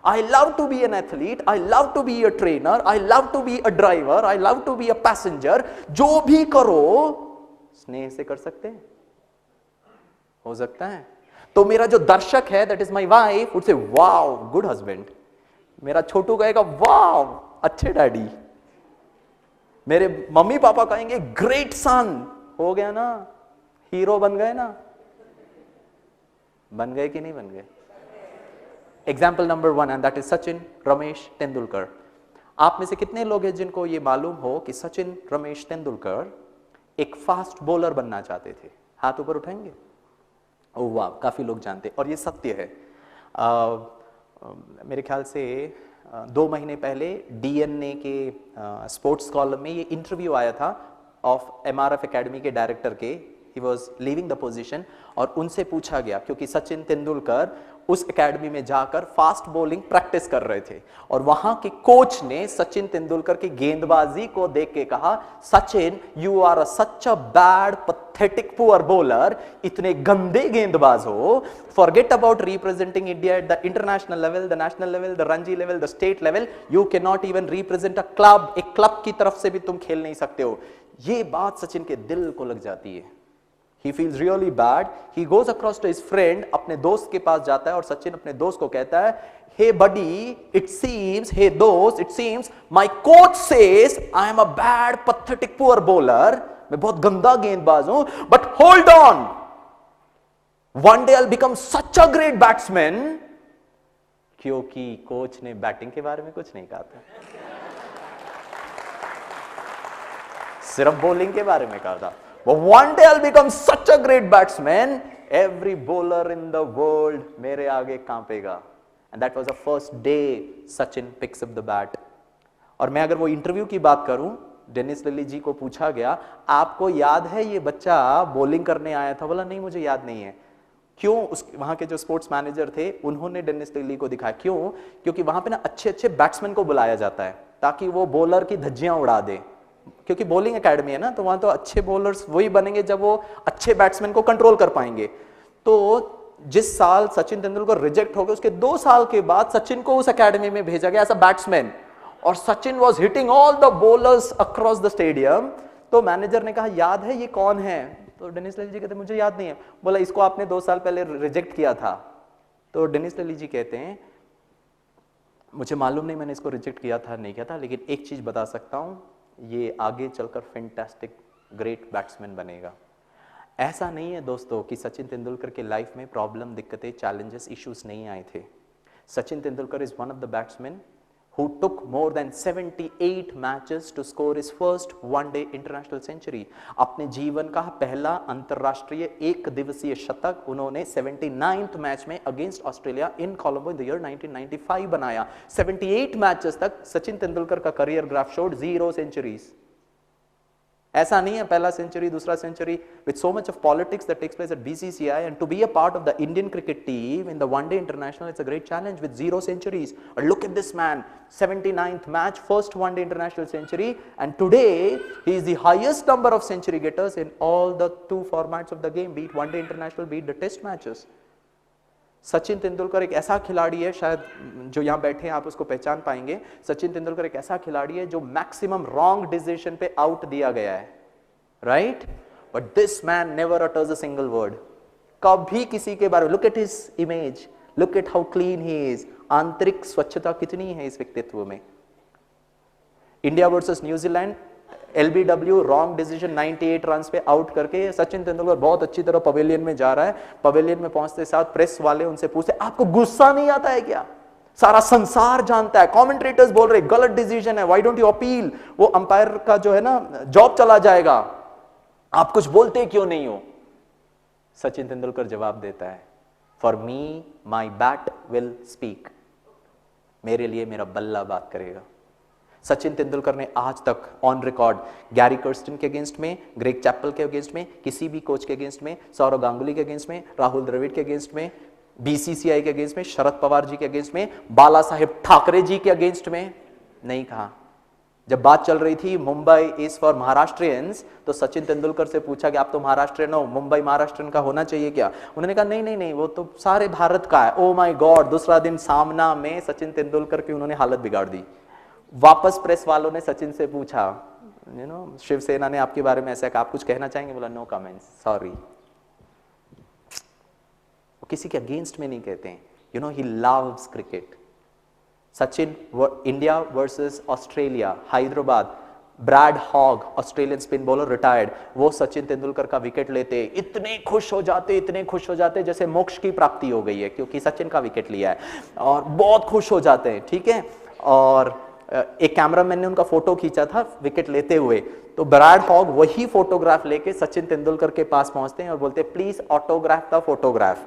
I love to be an athlete. I love to be a trainer. I love to be a driver. I love to be a passenger. जो भी करो, स्नेह से कर सकते हैं. हो सकता है. तो मेरा जो दर्शक है, that is my wife, would say wow good husband. मेरा छोटू कहेगा वाओ अच्छे डैडी. मेरे मम्मी पापा कहेंगे ग्रेट सन. हो गया ना, हीरो बन गए ना. बन गए कि नहीं बन गए? Example number 1 and that is Sachin Ramesh Tendulkar. आप में से कितने लोग हैं जिनको ये मालूम हो कि सचिन रमेश तेंदुलकर एक फास्ट बॉलर बनना चाहते थे? हाथ ऊपर उठाएंगे. ओह वाह, काफी लोग जानते. और ये सत्य है. मेरे ख्याल से 2 महीने पहले डीएनए के स्पोर्ट्स कॉलम में ये इंटरव्यू आया था ऑफ एमआरएफ एकेडमी के डायरेक्टर के. He was leaving the position और उनसे पूछा गया, क्योंकि सचिन तेंदुलकर उस एकेडमी में जाकर फास्ट बॉलिंग प्रैक्टिस कर रहे थे और वहां के कोच ने सचिन तेंदुलकर की गेंदबाजी को देख के कहा, Sachin you are a such a bad pathetic poor bowler. इतने गंदे गेंदबाज हो. Forget about representing India at the international level, the national level, the Ranji level, the state level. You can not even represent a club. एक club की तरफ से भी तुम खेल नहीं सकते हो. ये बात सचिन के दिल को लग जाती है. He feels really bad. He goes across to his friend, अपने दोस्त के पास जाता है और सचिन अपने दोस्त को कहता है, Hey buddy, it seems, hey दोस्त, it seems, my coach says I am a bad, pathetic, poor bowler. मैं बहुत गंदा गेंदबाज हूं. But hold on, one day I'll become such a great batsman. क्योंकि कोच ने बैटिंग के बारे में कुछ नहीं कहा था, सिर्फ बॉलिंग के बारे में कहा था. But one day I'll become such a great batsman, every bowler in the world मेरे आगे कांपेगा. And that was the first day Sachin picks up the bat. और मैं अगर वो इंटरव्यू की बात करूं, डेनिस लिली जी को पूछा गया, आपको याद है ये बच्चा बॉलिंग करने आया था? बोला नहीं मुझे याद नहीं है. क्यों? उस वहां के जो स्पोर्ट्स मैनेजर थे उन्होंने डेनिस लिली को दिखाया. क्यों? क्योंकि वहां पे ना अच्छे अच्छे बैट्समैन को बुलाया जाता है ताकि वो बॉलर की धज्जियां उड़ा दे. क्योंकि बॉलिंग एकेडमी है ना, तो वहां तो अच्छे बॉलर्स वही बनेंगे जब वो अच्छे बैट्समैन को कंट्रोल कर पाएंगे. तो जिस साल सचिन तेंदुलकर रिजेक्ट हो गए, उसके 2 साल के बाद सचिन को उस एकेडमी में भेजा गया एज अ बैट्समैन. और Sachin was hitting all the bowlers across the stadium. तो मैनेजर ने कहा याद है ये कौन है? तो डेनिस लिली जी कहते मुझे याद नहीं है. बोला इसको आपने 2 साल पहले रिजेक्ट किया था. तो डेनिस लिली जी कहते हैं मुझे मालूम नहीं मैंने इसको रिजेक्ट किया था नहीं किया था, लेकिन एक चीज बता सकता हूं, ये आगे चलकर फैंटास्टिक ग्रेट बैट्समैन बनेगा. ऐसा नहीं है दोस्तों कि सचिन तेंदुलकर के लाइफ में प्रॉब्लम, दिक्कतें, चैलेंजेस, इश्यूज नहीं आए थे. Sachin Tendulkar is one of the batsman who took more than 78 matches to score his first one-day international century. अपने जीवन का पहला अंतरराष्ट्रीय एक दिवसीय शतक उन्होंने 79th मैच में against Australia in Colombo in the year 1995 बनाया. 78 मैचेस तक सचिन तेंदुलकर का करियर ग्राफ शोड 0 सेंचुरीज. ऐसा नहीं है पहला सेंचुरी, दूसरा century. With so much of politics that takes place at BCCI, and to be a part of the Indian cricket team in the one-day international, it's a great challenge with 0 centuries. But look at this man, 79th match, first one-day international century, and today he is the highest number of century getters in all the 2 formats of the game, be it one-day international, be it the test matches. Sachin Tendulkar एक ऐसा खिलाड़ी है, शायद जो यहाँ बैठे हैं आप उसको पहचान पाएंगे. सचिन तेंदुलकर एक ऐसा खिलाड़ी है जो मैक्सिमम रॉन्ग डिसीजन पे आउट दिया गया है, right? But this man never utters a single word. कभी किसी के बारे में, look at his image, look at how clean he is. आंतरिक स्वच्छता कितनी है इस व्यक्तित्व में. India versus New Zealand, LBW wrong decision 98 runs पे आउट करके सचिन तेंदुलकर बहुत अच्छी तरह पवेलियन में जा रहा है. पवेलियन में पहुंचते साथ प्रेस वाले उनसे पूछते आपको गुस्सा नहीं आता है क्या? सारा संसार जानता है, कमेंटेटर्स बोल रहे गलत डिसीजन है, व्हाई डोंट यू अपील, वो अंपायर का जो है ना जॉब चला जाएगा, आप कुछ बोलते क्यों नहीं हो? सचिन तेंदुलकर जवाब देता है, for me my bat will speak, मेरे लिए मेरा बल्ला बात करेगा। सचिन तेंदुलकर ने आज तक ऑन रिकॉर्ड गैरी कर्स्टन के अगेंस्ट में, ग्रेग चैपल के अगेंस्ट में, किसी भी कोच के अगेंस्ट में, सौरव गांगुली के अगेंस्ट में, राहुल द्रविड़ के अगेंस्ट में, बीसीसीआई के अगेंस्ट में, शरद पवार जी के अगेंस्ट में, बाला साहेब ठाकरे जी के अगेंस्ट में नहीं कहा। जब बात चल रही थी मुंबई इज फॉर महाराष्ट्रियंस, तो सचिन तेंदुलकर से पूछा कि आप तो महाराष्ट्रियन हो, मुंबई महाराष्ट्रियन का होना चाहिए क्या? उन्होंने कहा नहीं नहीं नहीं, वो तो सारे भारत का है। ओ माय गॉड, दूसरा दिन सामना में सचिन तेंदुलकर की उन्होंने हालत बिगाड़ दी। वापस प्रेस वालों ने सचिन से पूछा, यू नो शिवसेना ने आपके बारे में ऐसा कहा, आप कुछ कहना चाहेंगे? बोला नो कमेंट्स, सॉरी। वो किसी के अगेंस्ट में नहीं कहते हैं, you know he loves cricket. Sachin India versus Australia, Hyderabad, Brad Hogg Australian spin bowler retired, वो सचिन तेंदुलकर का विकेट लेते इतने खुश हो जाते, इतने खुश हो जाते जैसे मोक्ष की प्राप्ति हो गई है, क्योंकि सचिन का विकेट लिया है, और बहुत खुश हो जाते हैं, ठीक है। और एक कैमरामैन ने उनका फोटो खींचा था विकेट लेते हुए, तो ब्रैड हॉग वही फोटोग्राफ लेके सचिन तेंदुलकर के पास पहुंचते हैं और बोलते हैं please autograph the photograph.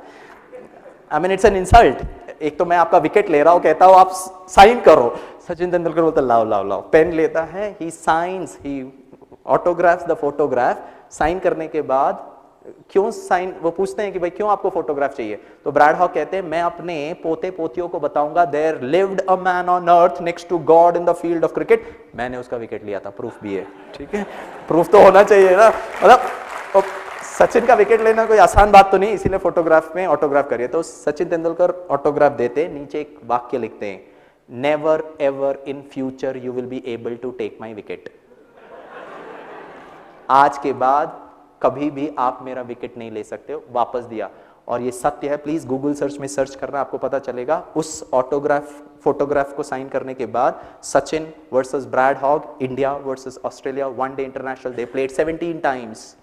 I mean it's an insult, एक तो मैं आपका विकेट ले रहा हूं, कहता हूं आप साइन करो, सचिन तेंदुलकर बोलता लाओ लाओ लाओ, पेन लेता है, he signs, he autographs the photograph. Sign करने के बाद क्यों साइन, वो पूछते हैं कि भाई क्यों आपको फोटोग्राफ चाहिए, तो ब्रैड हॉग कहते हैं मैं अपने पोते पोतियों को बताऊंगा there lived a man on earth next to God in the field of cricket, मैंने उसका विकेट लिया था, प्रूफ भी है, ठीक है, प्रूफ तो होना चाहिए ना। मतलब सचिन का विकेट लेना कोई आसान बात तो नहीं, इसीलिए फोटोग्राफ में ऑटोग्राफ करिए। तो सचिन तेंदुलकर ऑटोग्राफ देते, नीचे एक वाक्य लिखते हैं, never ever in future you will be able to take my wicket. आज के बाद कभी भी आप मेरा विकेट नहीं ले सकते हो, वापस दिया। और ये सत्य है, प्लीज गूगल सर्च में सर्च करना, आपको पता चलेगा। उस ऑटोग्राफ फोटोग्राफ को साइन करने के बाद Sachin versus Brad Hogg, India versus Australia one day international, they played 17 times,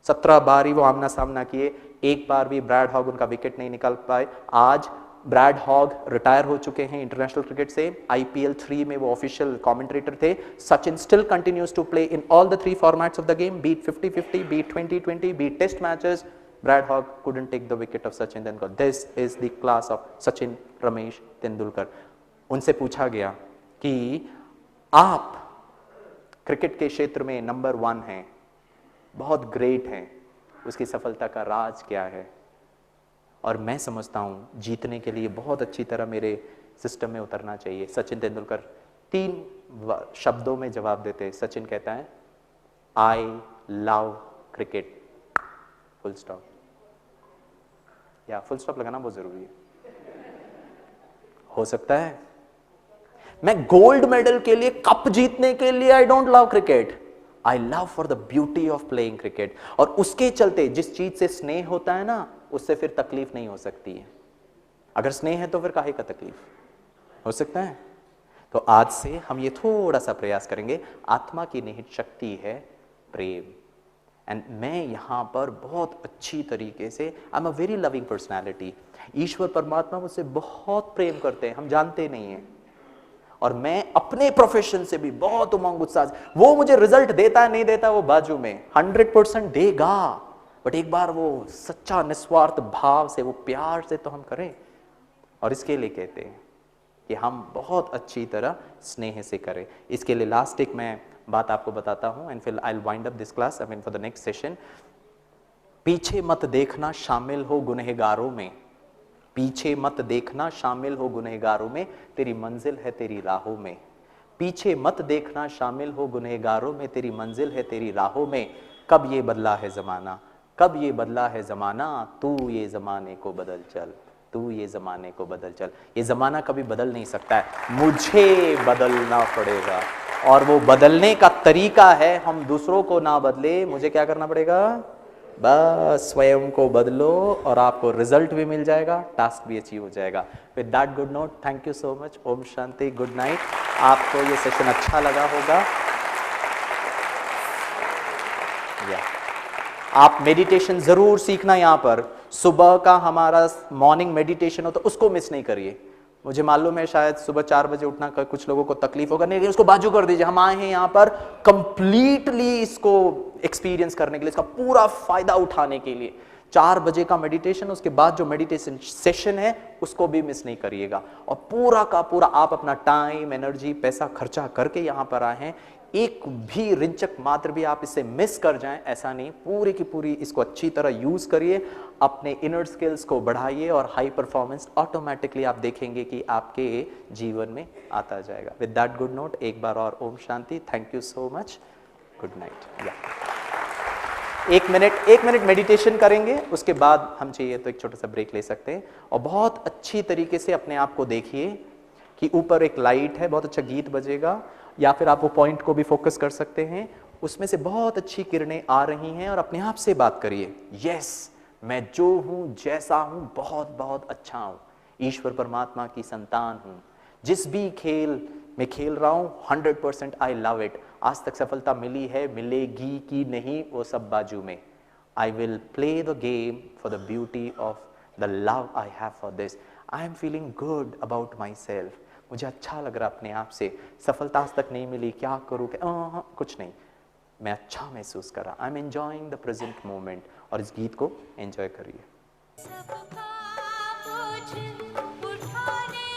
17 बार ही वो आमना सामना किए, एक बार भी ब्रैड हॉग उनका विकेट नहीं निकाल पाए। आज ब्रैड हॉग रिटायर हो चुके हैं इंटरनेशनल क्रिकेट से, IPL 3 में वो ऑफिशियल कमेंटेटर थे। Sachin still continues to play in all the 3 formats of the game, beat 50-50, beat 20-20, beat test matches. Brad Hogg couldn't take the wicket of Sachin Tendulkar. This is the class of Sachin Ramesh Tendulkar. उनसे पूछा गया कि आप cricket के क्षेत्र में number 1 हैं, बहुत ग्रेट हैं, उसकी सफलता का राज क्या है? और मैं समझता हूं जीतने के लिए बहुत अच्छी तरह मेरे सिस्टम में उतरना चाहिए। सचिन तेंदुलकर 3 शब्दों में जवाब देते हैं। सचिन कहता है I love cricket, full stop. या फुल स्टॉप लगाना बहुत जरूरी है। हो सकता है मैं गोल्ड मेडल के लिए, कप जीतने के लिए I don't love cricket, I love for the beauty of playing cricket. और उसके चलते जिस चीज से स्नेह होता है ना, उससे फिर तकलीफ नहीं हो सकती है। अगर स्नेह है तो फिर काहे का तकलीफ हो सकता है। तो आज से हम ये थोड़ा सा प्रयास करेंगे। आत्मा की निहित शक्ति है प्रेम, एंड मैं यहां पर बहुत अच्छी तरीके से, I am a very loving personality. ईश्वर परमात्मा मुझसे बहुत प्रेम करते हैं, हम जानते नहीं हैं। और मैं अपने प्रोफेशन से भी बहुत उमंग उत्साह, वो मुझे रिजल्ट देता है नहीं देता वो बाजू में, 100% देगा, बट एक बार वो सच्चा निस्वार्थ भाव से, वो प्यार से तो हम करें। और इसके लिए कहते हैं कि हम बहुत अच्छी तरह स्नेह से करें। इसके लिए लास्ट एक मैं बात आपको बताता हूं, एंड फिर I will wind up this class, I mean for the next session. पीछे मत देखना शामिल हो गुनहगारों में, पीछे मत देखना शामिल हो गुनहगारों में, तेरी मंजिल है तेरी राहों में। पीछे मत देखना शामिल हो गुनहगारों में, तेरी मंजिल है तेरी राहों में। कब ये बदला है जमाना, कब ये बदला है जमाना, तू ये जमाने को बदल चल, तू ये जमाने को बदल चल। ये जमाना कभी बदल नहीं सकता है, मुझे बदलना पड़ेगा। और वो बदलने का तरीका है, हम दूसरों को ना बदले, मुझे क्या करना पड़ेगा, बस स्वयं को बदलो और आपको रिजल्ट भी मिल जाएगा, टास्क भी अचीव हो जाएगा। With that good note, thank you so much, ओम शांति, गुड नाइट। आपको ये सेशन अच्छा लगा होगा। आप मेडिटेशन जरूर सीखना। यहाँ पर सुबह का हमारा मॉर्निंग मेडिटेशन हो तो उसको मिस नहीं करिए। मुझे मालूम है शायद सुबह 4 बजे उठना का कुछ लोगों को तकलीफ होगा, नहीं उसको बाजू कर दीजिए। हम आए हैं यहाँ पर कंप्लीटली इसको एक्सपीरियंस करने के लिए, इसका पूरा फायदा उठाने के लिए। 4 बजे का मेडिटेशन, उसके बाद जो मेडिटेशन सेशन है उसको भी मिस नहीं करिएगा। और पूरा का पूरा आप अपना टाइम, एनर्जी, पैसा खर्चा करके यहाँ पर आए हैं, एक भी रिंचक मात्र भी आप इसे मिस कर जाएं ऐसा नहीं। पूरी की पूरी इसको अच्छी तरह यूज करिए, अपने इनर स्किल्स को बढ़ाइए और हाई परफॉर्मेंस ऑटोमेटिकली आप देखेंगे कि आपके जीवन में आता जाएगा। विद दैट गुड नोट एक बार और ओम शांति। Thank you so much, good night. एक मिनट मेडिटेशन करेंगे, उसके बाद हम चाहिए तो एक छोटा सा ब्रेक ले सकते हैं। और बहुत अच्छी तरीके से अपने आप को देखिए कि ऊपर एक लाइट है, बहुत अच्छा गीत बजेगा, या फिर आप वो पॉइंट को भी फोकस कर सकते हैं, उसमें से बहुत अच्छी किरणें आ रही हैं। और अपने आप से बात करिए, यस मैं जो हूं, जैसा हूं, बहुत बहुत अच्छा हूं, ईश्वर परमात्मा की संतान हूं, जिस भी खेल में खेल रहा हूं 100% आई लव इट। आज तक सफलता मिली है, मिलेगी कि नहीं वो सब बाजू में। I will play the game for the beauty of the love I have for this. I am feeling good about my self. मुझे अच्छा लग रहा अपने आप से। सफलता आज तक नहीं मिली, क्या करूँ, कुछ नहीं, मैं अच्छा महसूस कर रहा। I am enjoying the present moment. और इस गीत को एंजॉय करिए। सबका बोझ उठाने